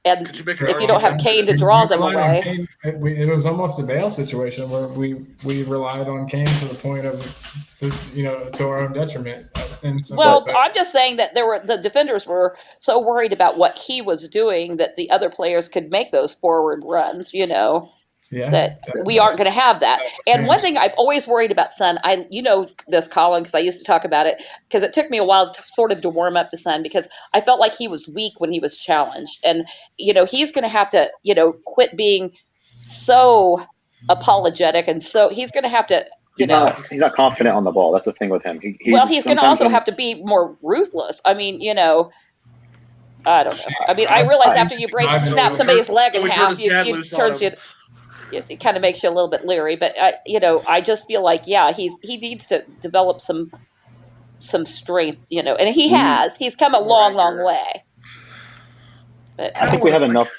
And if you don't have Kane to draw them away, it was almost a Bale situation where we relied on Kane to the point of to our own detriment. I'm just saying that the defenders were so worried about what he was doing that the other players could make those forward runs. That we aren't going to have that. And one thing I've always worried about Son, this, Colin, because I used to talk about it, because it took me a while to warm up to Son, because I felt like he was weak when he was challenged. And, he's going to have to, quit being so apologetic. And so he's going to have to, he's not confident on the ball. That's the thing with him. He's going to also have to be more ruthless. I mean, I don't know. I mean, I realize after you snap somebody's leg in half, it kind of makes you a little bit leery, but I just feel like he needs to develop some strength, and he's come a long way. But I think we have enough.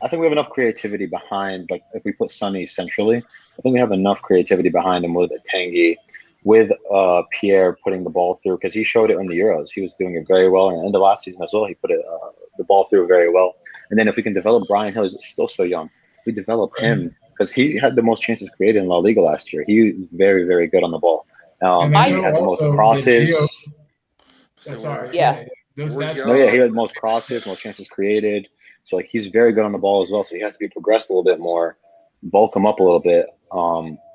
I think we have enough creativity behind. Like if we put Sonny centrally, I think we have enough creativity behind him with Tanguy, with Pierre putting the ball through, because he showed it in the Euros. He was doing it very well, and in the last season as well, he put the ball through very well. And then if we can develop Brian Hill, he's still so young. We develop him. Because he had the most chances created in La Liga last year. He was very, very good on the ball. He had the most crosses. He had the most crosses, most chances created. So he's very good on the ball as well. So he has to be progressed a little bit more, bulk him up a little bit.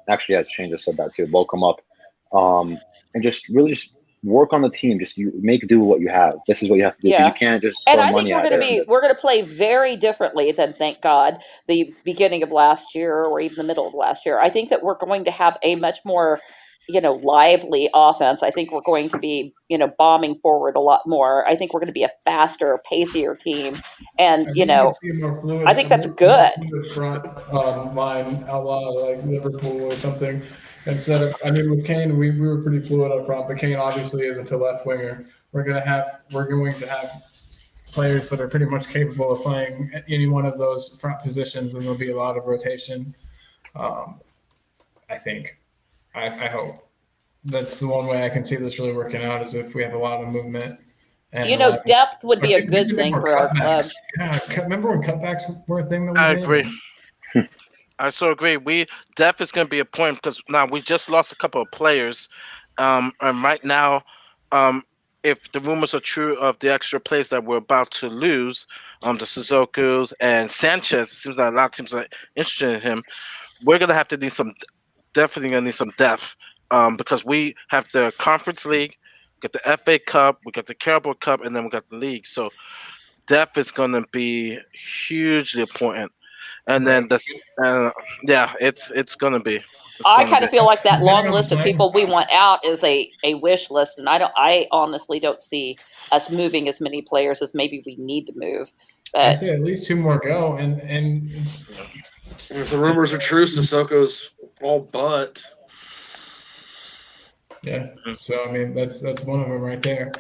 Actually, yes, Shane just said that too. Bulk them up, and just really just work on the team. Just you make do what you have. This is what you have to do because you can't just And throw I think money at it. we're going to play very differently than, thank God, the beginning of last year or even the middle of last year. I think that we're going to have a much more, lively offense. I think we're going to be, bombing forward a lot more. I think we're going to be a faster, pacier team, and I think you can see a more fluid, I think that's more good. fluid front line, outlaw like Liverpool or something. Instead of, with Kane, we were pretty fluid up front, but Kane obviously isn't a left winger. We're going to have players that are pretty much capable of playing any one of those front positions, and there'll be a lot of rotation. I think, I hope that's the one way I can see this really working out is if we have a lot of movement. And Depth would be a good thing for our club. Yeah, remember when cutbacks were a thing that we I did? agree. I so agree. Depth is going to be a point because now we just lost a couple of players, and right now, if the rumors are true of the extra players that we're about to lose, the Suzukus and Sanchez, it seems like a lot of teams are interested in him. We're gonna have to need definitely gonna need some depth, because we have the Conference League, we got the FA Cup, we got the Carabao Cup, and then we got the league. So depth is gonna be hugely important. And then it's gonna be. I kind of feel like that long Depending on the list of playing people we style. want out is a wish list, and I honestly don't see us moving as many players as maybe we need to move. I But say at least two more go, and it's, If the rumors are true, Sissoko's all but. yeah. So that's one of them right there.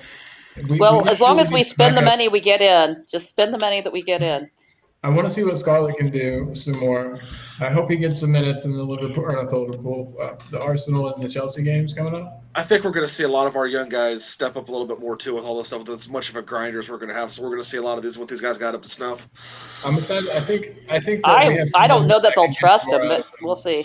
We well, need as long to as we get spend the backups. money we get in, just spend the money that we get in. I want to see what Scarlett can do some more. I hope he gets some minutes in the Liverpool, or not the Liverpool, the Arsenal and the Chelsea games coming up. I think we're going to see a lot of our young guys step up a little bit more too with all this stuff. That's much of a grinders we're going to have. So we're going to see a lot of what these guys got up to snuff. I'm excited. I think that we have. I don't know that they'll can get trust more him, out but of him. we'll see.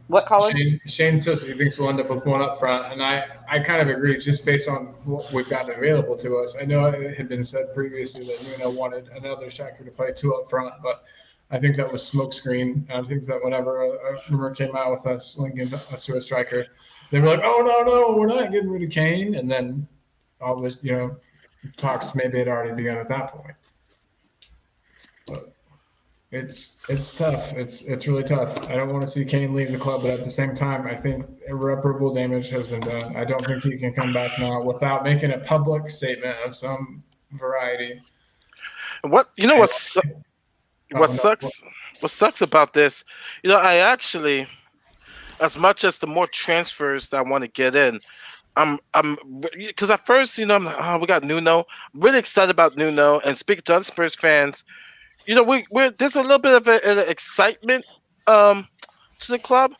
What, Colin? Shane says he thinks we'll end up with one up front, and I kind of agree just based on what we've gotten available to us. I know it had been said previously that Nuno wanted another striker to play two up front, but I think that was smokescreen. I think that whenever a rumor came out with us linking us to a striker, they were like, "Oh no, we're not getting rid of Kane," and then all this, talks maybe had already begun at that point. But it's tough. It's really tough. I don't want to see Kane leave the club, but at the same time, I think irreparable damage has been done. I don't think he can come back now without making a public statement of some variety. What sucks about this? I actually, as much as the more transfers that I want to get in, I'm because at first, I'm like, oh, we got Nuno. I'm really excited about Nuno, and speaking to other Spurs fans, we're there's a little bit of an excitement to the club,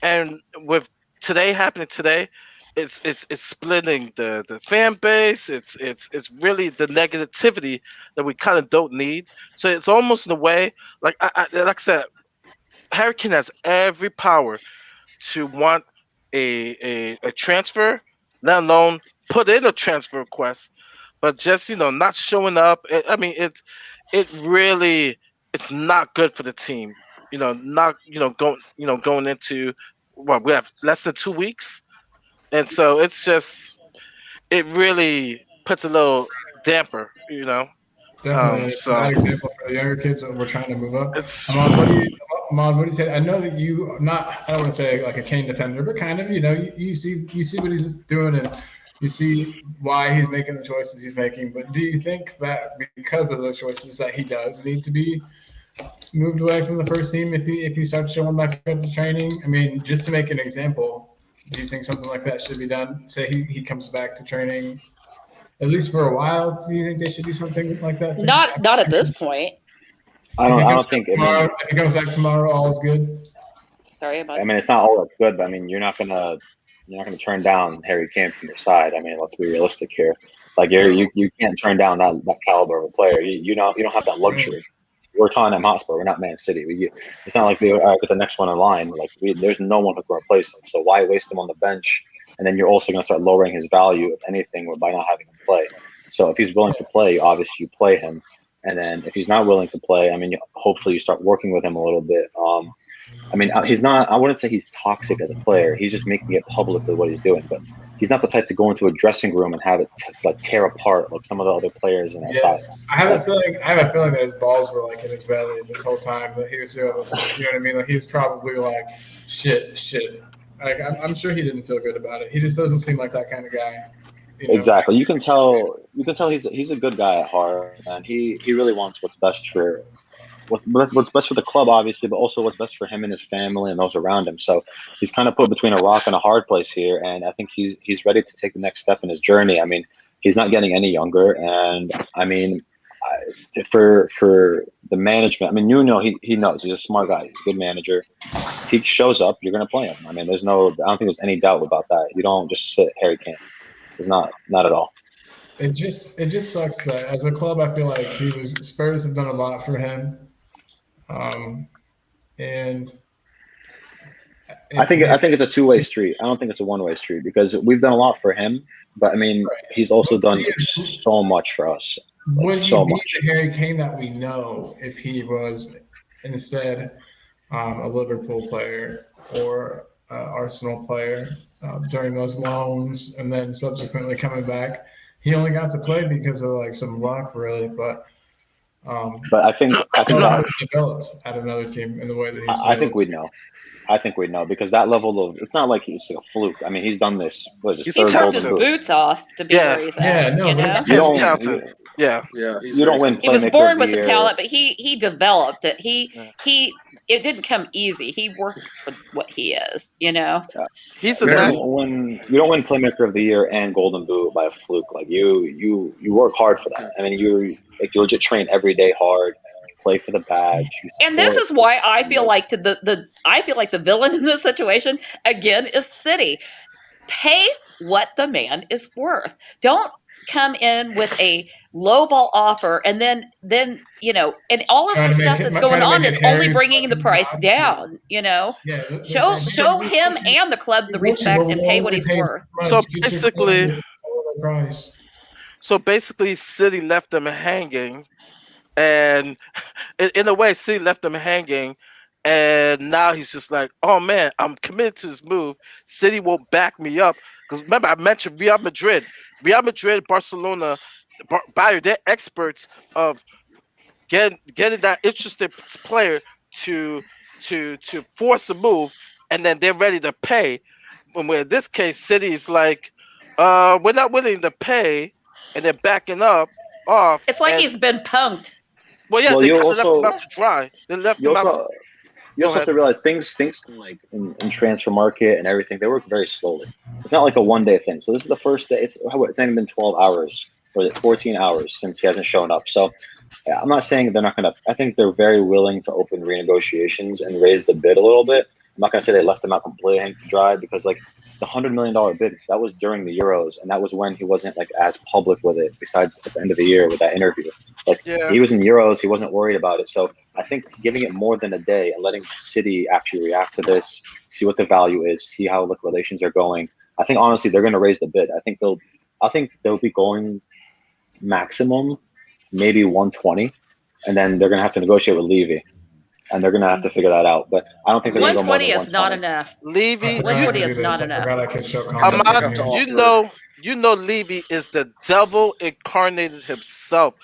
and with today happening today, it's splitting the fan base. It's really the negativity that we kind of don't need. So it's almost in a way like like I said, Harry Kane has every power to want a transfer, let alone put in a transfer request, but just not showing up. It really it's not good for the team. Not going into we have less than 2 weeks, and so it's just it really puts a little damper. Definitely, it's a bad example for the younger kids that we're trying to move up. Ahmad, what do you say? I know that I don't want to say like a Kane defender, but kind of, you see what he's doing and you see why he's making the choices he's making. But do you think that because of those choices that he does need to be moved away from the first team if he starts showing back up to training? Just to make an example, do you think something like that should be done? Say he comes back to training. At least for a while, do you think they should do something like that? Not at this point. I don't think. If he comes back tomorrow, all is good. Sorry, Ahmad. It's not all that good, but you're not gonna turn down Harry Kane from your side. Let's be realistic here. Like you can't turn down that caliber of a player. You don't have that luxury. We're Tottenham Hotspur. We're not Man City. It's not like they get the next one in line. There's no one who can replace him. So why waste him on the bench? And then you're also going to start lowering his value, if anything, by not having him play. So if he's willing to play, obviously you play him. And then if he's not willing to play, I mean, hopefully you start working with him a little bit. I mean, he's not. I wouldn't say he's toxic as a player. He's just making it public with what he's doing. But he's not the type to go into a dressing room and have it like tear apart like some of the other players in our side. I have a feeling that his balls were like in his belly this whole time that he was doing this. You know what I mean? Like he's probably like shit. Like I'm sure he didn't feel good about it. He just doesn't seem like that kind of guy. You know? Exactly. You can tell he's a good guy at heart, and he really wants what's best for what's best for the club, obviously, but also what's best for him and his family and those around him. So he's kind of put between a rock and a hard place here, and I think he's ready to take the next step in his journey. I mean, he's not getting any younger, and I mean, for the management, I mean, Nuno, he knows he's a smart guy. He's a good manager. If he shows up, you're going to play him. I mean, I don't think there's any doubt about that. You don't just sit Harry Kane. It's not at all. It just sucks that as a club, I feel like Spurs have done a lot for him, and I think it's a two-way street. I don't think it's a one-way street because we've done a lot for him, but I mean, he's also done so much for us. Would so he be much. the Harry Kane that we know if he was instead a Liverpool player or Arsenal player during those loans and then subsequently coming back? He only got to play because of like some luck, really, but I think that developed at another team in the way that he's. I think we'd know. I think we'd know because that level of it's not like he's a fluke. I mean, he's done this. What is his He's third worked his Golden Boot? boots off to be where he's at. Yeah, no, you but know? it's- You don't, talented. Yeah. you don't win. He was Playmaker born of with the some year. talent, but he developed it. It didn't come easy. He worked for what he is, you know. He's You a Very- don't win Playmaker of the Year and Golden Boot by a fluke. Like you work hard for that. I mean, you legit train every day hard. Play for the badge. And this is why I feel like the villain in this situation again is City. Pay what the man is worth. Don't come in with a lowball offer and then you know, and all of Trying the to make stuff it- that's trying going to on make is it only Harry's bringing the fucking price job. down. You know, Yeah, show him and the club the respect and pay what he's worth. So basically- price. So basically, City left them hanging, and in a way, City left them hanging, and now he's just like, "Oh man, I'm committed to this move. City will back me up." Because remember, I mentioned Real Madrid, Barcelona, Bayern, they're experts of getting that interested player to force a move, and then they're ready to pay. When in this case, City's like, we're not willing to pay, and they're backing off. It's like and- he's been punked. well, yeah, Well, they you kind of also- left him out to dry. They left You him out. also have to realize things like in transfer market and everything, they work very slowly. It's not like a one-day thing. So this is the first day. It's not even been 12 hours or 14 hours since he hasn't shown up. So yeah, I'm not saying they're not going to. I think they're very willing to open renegotiations and raise the bid a little bit. I'm not going to say they left him out completely hanging to dry because like the $100 million bid, that was during the Euros, and that was when he wasn't like as public with it. Besides at the end of the year with that interview, like Yeah. he was in Euros, he wasn't worried about it. So I think giving it more than a day and letting City actually react to this, see what the value is, see how like relations are going. I think honestly they're going to raise the bid. I think they'll be going maximum maybe 120, and then they're going to have to negotiate with Levy. And they're going to have to figure that out. But I don't think they're going to go more 120 than is not 120. enough. Levy, 120 I is not enough. forgot I could show Ahmad, context. offer. you know, Levy is the devil incarnated himself.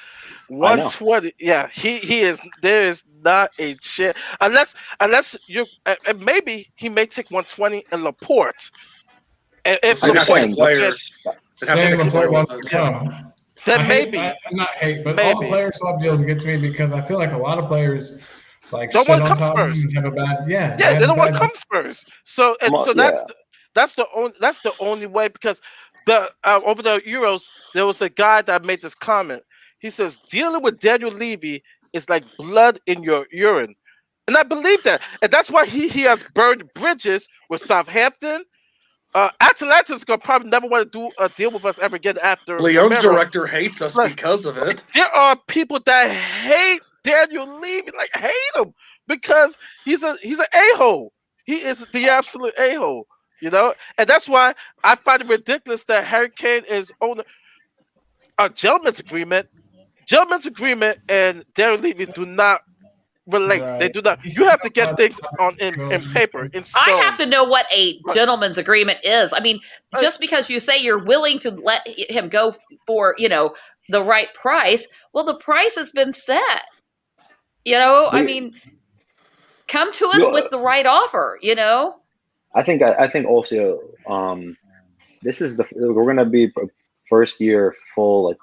120, yeah, he is. There is not a chance unless you, and maybe he may take 120 in Laporte. And if I'm just Laporte saying, players. Saying to Laporte go wants with to us. come. then I maybe I'm not hate, but Maybe. all the player swap deals get to me because I feel like a lot of players like Don't shit wanna on come top of them Spurs. and have a bad yeah, have they a don't want bad- to come Spurs. So and Well, so yeah. that's the only way because the over the Euros there was a guy that made this comment. He says dealing with Daniel Levy is like blood in your urine, and I believe that, and that's why he has burned bridges with Southampton. Atalanta's gonna probably never want to do a deal with us ever again after. Leon's Romero. director hates us Like- because of it. There are people that hate Daniel Levy, like hate him because he's an a-hole. He is the absolute a-hole, you know, and that's why I find it ridiculous that Harry Kane is on a gentleman's agreement gentleman's agreement and Daniel Levy do not relate. Right. They do not. You have to get things in paper, in stone. I have to know what a gentleman's agreement is. I mean, just because you say you're willing to let him go for, the right price, well, the price has been set. I mean, come to us with the right offer, I think also this is we're gonna be first year full, like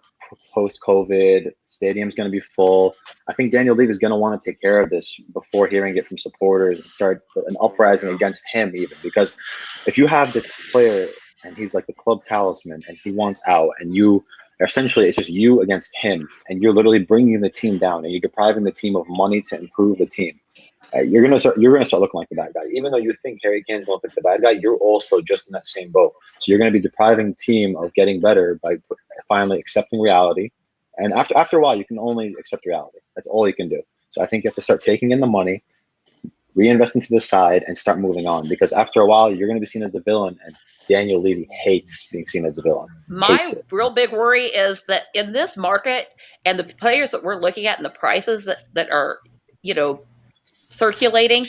post COVID, stadium's gonna be full. I think Daniel Levy is gonna want to take care of this before hearing it from supporters and start an uprising against him, even because if you have this player and he's like the club talisman and he wants out, and you essentially it's just you against him, and you're literally bringing the team down and you're depriving the team of money to improve the team. You're gonna start looking like the bad guy. Even though you think Harry Kane's going to look the bad guy, you're also just in that same boat. So you're going to be depriving the team of getting better by finally accepting reality. And after a while, you can only accept reality. That's all you can do. So I think you have to start taking in the money, reinvest into the side, and start moving on. Because after a while, you're going to be seen as the villain, and Daniel Levy hates being seen as the villain. My real big worry is that in this market and the players that we're looking at and the prices that are, circulating,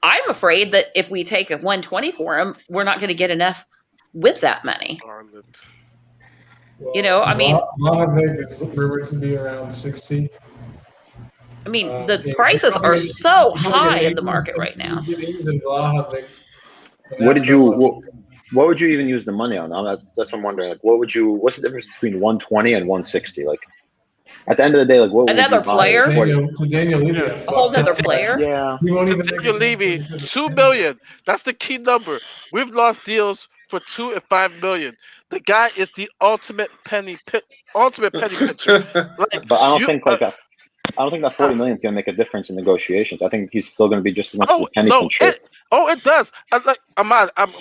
I'm afraid that if we take a 120 for him, we're not going to get enough with that money. I mean, Vlahovic is rumored to be around 60. I mean, the prices are so high in the market right now. What would you even use the money on? That's what I'm wondering. Like, what's the difference between 120 and 160? Like, at the end of the day, like, what another player? Daniel Levy, a whole other player? Yeah. Daniel Levy, $2 million. That's the key number. We've lost deals for $2 and $5 million. The guy is the ultimate penny pitcher. But I don't think that 40 million is going to make a difference in negotiations. I think he's still going to be just as much as a penny pincher. It does. I'm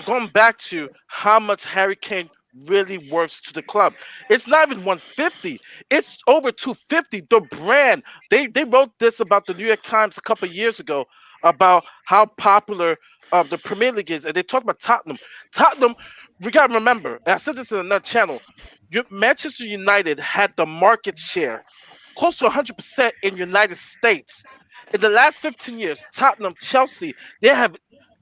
going back to how much Harry Kane really works to the club. It's not even 150. It's over 250. The brand. They wrote this about the New York Times a couple of years ago about how popular the Premier League is, and they talked about Tottenham. Tottenham, we got to remember, and I said this in another channel, Manchester United had the market share close to 100% in United States. In the last 15 years, Tottenham, Chelsea, they have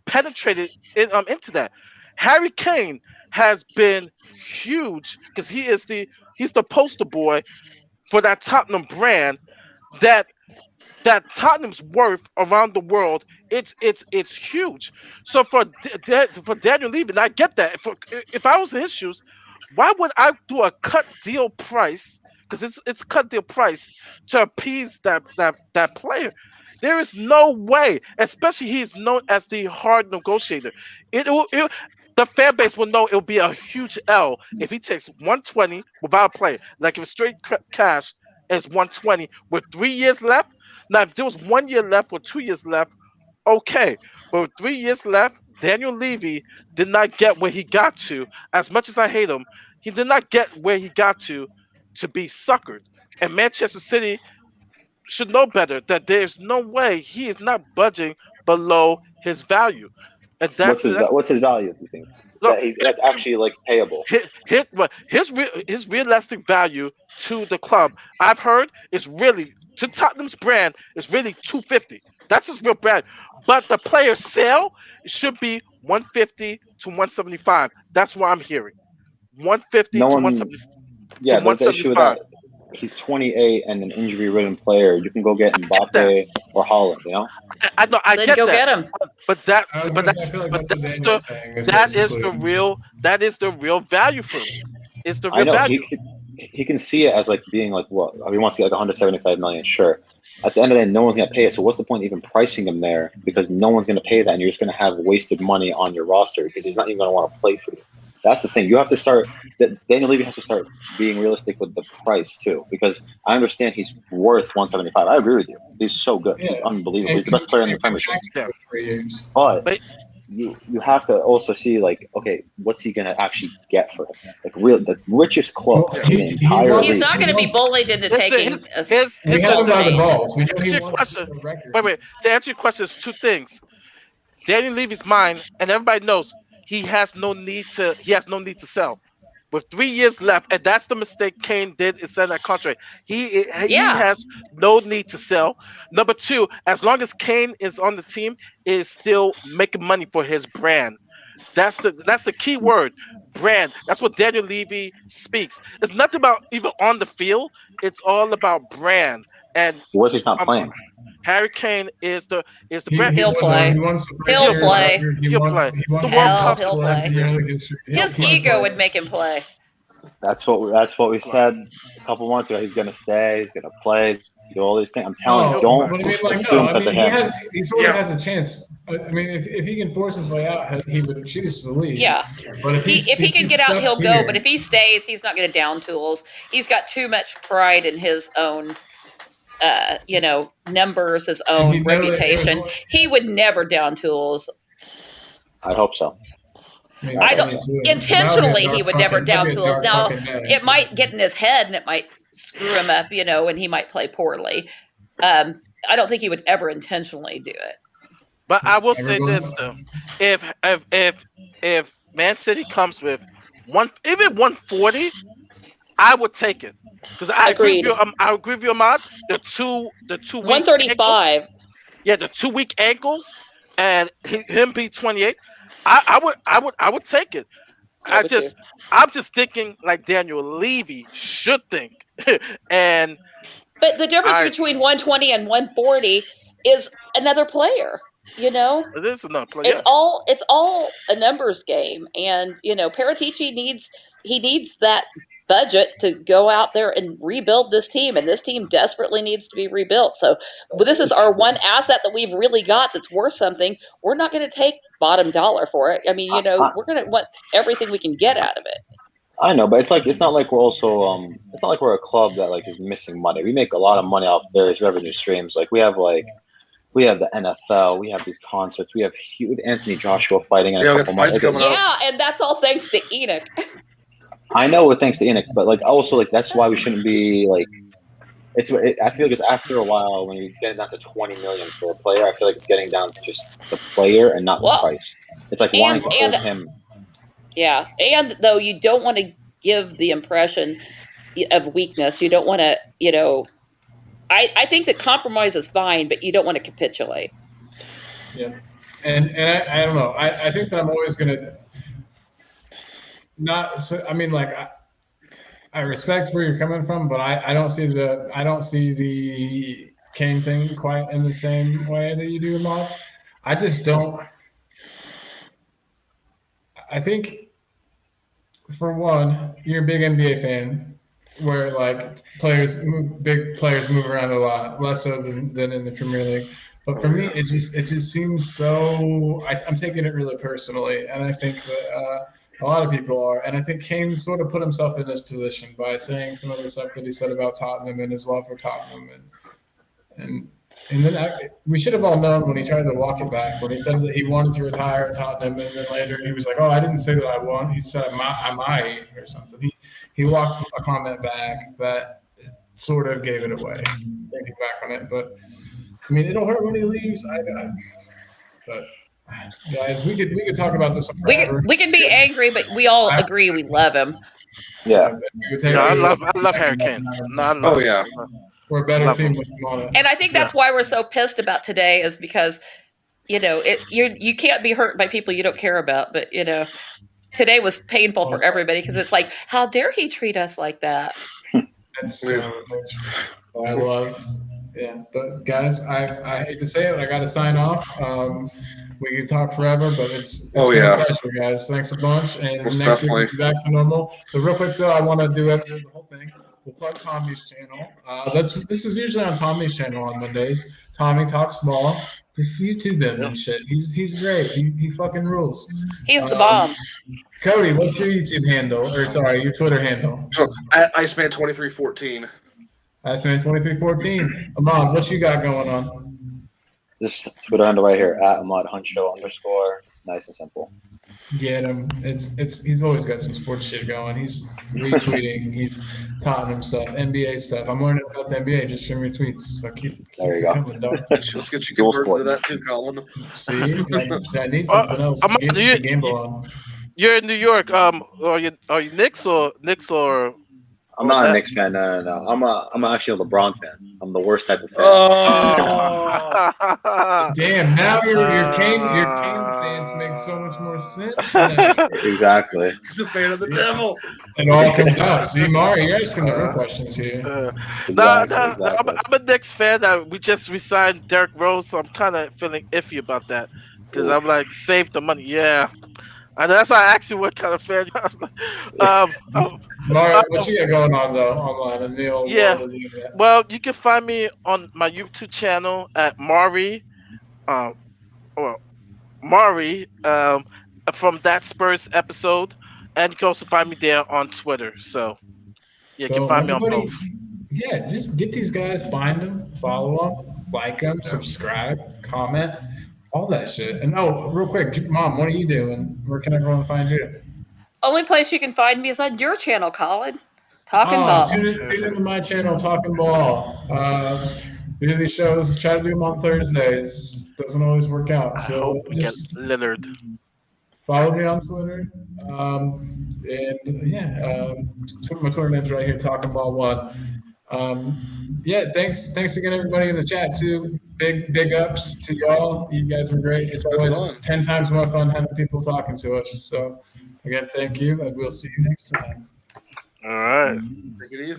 penetrated into that. Harry Kane has been huge because he's the poster boy for that Tottenham brand that Tottenham's worth around the world. It's huge. So for Daniel Levy, and I get that. If I was in his shoes, why would I do a cut deal price? Because it's cut deal price to appease that player. There is no way, especially he's known as the hard negotiator. The fan base will know it'll be a huge L if he takes 120 without a player. Like if straight cash is 120 with 3 years left. Now, if there was 1 year left or 2 years left, okay. But with 3 years left, Daniel Levy did not get where he got to. As much as I hate him, he did not get where he got to be suckered. And Manchester City should know better that there's no way he is not budging below his value. And what's his value? Do you think? Look, that's actually like payable. His realistic value to the club, I've heard, is really to Tottenham's brand is really 250. That's his real brand. But the player sale should be 150 to 175. That's what I'm hearing. 150 to 175. Yeah, but the issue with that, he's 28 and an injury-ridden player. You can go get Mbappe or Haaland, you know? I know. I then get go that. get him. That is the real value for him. It's the real value. He can see it as like being like what? I mean, he wants to get like 175 million, sure. At the end of the day, no one's gonna pay it. So what's the point even pricing him there? Because no one's gonna pay that, and you're just gonna have wasted money on your roster because he's not even gonna want to play for you. That's the thing. You have to start. Daniel Levy has to start being realistic with the price too, because I understand he's worth 175. I agree with you. He's so good. Yeah. He's unbelievable. He's the best player in the Premiership. But you have to also see like, okay, what's he gonna actually get for him? Like the richest club in the entire league. He's not going to be bullied into taking. Wait. To answer your question, is two things. Daniel Levy's mine, and everybody knows he has no need to sell. with 3 years left, and that's the mistake Kane did in setting that contract. He Yeah. has no need to sell. Number two, as long as Kane is on the team, is still making money for his brand. That's the key word, brand. That's what Daniel Levy speaks. It's nothing about even on the field. It's all about brand. And What if he's not playing? Harry Kane is the brand. He'll play. He wants to He'll break play. here. He He'll wants play. he wants The World to Cup he'll pull play. into the early history. His He'll ego play. would make him play. That's what we said a couple months ago. He's gonna stay. He's gonna play. Do all these things. I'm telling you, don't but I mean, assume because of him. he sort of has a chance. I mean, if he can force his way out, he would choose to leave. Yeah. But if He can get out, he'll here, go. But if he stays, he's not going to down tools. He's got too much pride in his own, numbers, his And own he never- reputation. He would never down tools. I hope so. I don't intentionally. He would never down tools. Now it might get in his head and it might screw him up, and he might play poorly. I don't think he would ever intentionally do it. But I will say this though: if Man City comes with even 140, I would take it because I agree with you. I agree with you, Ahmad. The two week 135. Yeah, the 2 week ankles and him be 28. I would take it. I'm just thinking like Daniel Levy should think. But the difference between 120 and 140 is another player. It is another player. It's all a numbers game, and Paratici needs that budget to go out there and rebuild this team, and this team desperately needs to be rebuilt. So this is our one asset that we've really got that's worth something. We're not going to take bottom dollar for it. I mean, we're going to want everything we can get out of it. I know, but it's not like we're also it's not like we're a club that like is missing money. We make a lot of money off various revenue streams. Like we have the NFL, we have these concerts, we have huge Anthony Joshua fighting in a couple months. Yeah, and that's all thanks to Enoch. I know, thanks to Enoch, but like also like that's why we shouldn't be like. I feel like it's after a while when you get down to 20 million for a player. I feel like it's getting down to just the player and not the price. It's like wanting to hold him. Yeah, and though you don't want to give the impression of weakness, you don't want to, I think that compromise is fine, but you don't want to capitulate. Yeah, and I don't know. I think that I'm always gonna not. So, I mean, like I respect where you're coming from, but I don't see the Kane thing quite in the same way that you do, Ahmad. I just don't. I think, for one, you're a big NBA fan, where like big players move around a lot, less so than in the Premier League. But for me, it just seems so. I'm taking it really personally, and I think that a lot of people are. And I think Kane sort of put himself in this position by saying some of the stuff that he said about Tottenham and his love for Tottenham, and then we should have all known when he tried to walk it back, when he said that he wanted to retire at Tottenham, and then later he was like, "Oh, I didn't say that I want." He said, "I might," or something. He walked a comment back that sort of gave it away, thinking back on it. But I mean, it'll hurt when he leaves. But guys, we could talk about this forever. We can be angry, but we all agree we love him. Yeah. I love Harry Kane. We're a better team with him on it. And I think that's why we're so pissed about today, is because you can't be hurt by people you don't care about. But today was painful for everybody, because it's like, how dare he treat us like that? That's so much I love. Yeah, but guys, I hate to say it, I got to sign off. We can talk forever, but it's been a pleasure, guys. Thanks a bunch, and next week we'll be back to normal. So real quick though, I want to do the whole thing. We'll plug Tommy's channel. This is usually on Tommy's channel on Mondays. Tommy talks ball. Just YouTube him and shit. He's great. He fucking rules. He's the bomb. Cody, what's your YouTube handle? Or sorry, your Twitter handle? Iceman2314. Iceman2314. Ahmad, what you got going on? This Twitter handle right here, @AhmadHuncho_. Nice and simple. Get him. He's always got some sports shit going. He's retweeting. He's Tottenham stuff, NBA stuff. I'm learning about the NBA just from your tweets. So keep there you go. Coming, dog. Let's get you converted to that too, Colin. See, I need something else to gamble on. You're in New York. Are you Knicks or I'm not a Nets? Knicks fan. No. I'm actually a LeBron fan. I'm the worst type of fan. Oh, Damn, now your Kane stance makes so much more sense now. Exactly. he's a fan of the devil. It all comes out. See, Mario, you're asking the real questions here. Exactly. I'm a Knicks fan. We just resigned Derrick Rose, so I'm kind of feeling iffy about that because I'm like, save the money. Yeah. And that's why I asked you what kind of fan you are. Mario, what you got going on though online in the old Yeah. world of the internet? Well, you can find me on my YouTube channel at Mari, or Mari, from that Spurs episode, and you can also find me there on Twitter. So yeah, you can So find me on everybody, both. yeah, just get these guys, find them, follow them, like them, subscribe, comment, all that shit. And oh, real quick, Mom, what are you doing? Where can everyone find you? Only place you can find me is on your channel, Colin. Talking Oh, ball. tune into my channel, Talking Ball. We do these shows, try to do them on Thursdays. Doesn't always work out. I So hope we get just Lillard. follow me on Twitter. And yeah, my Twitter name's right here, Talking Ball One. Yeah, thanks again, everybody in the chat too. Big ups to y'all. You guys were great. It's always 10 times more fun having people talking to us. So again, thank you, and we'll see you next time. All right. Take it easy.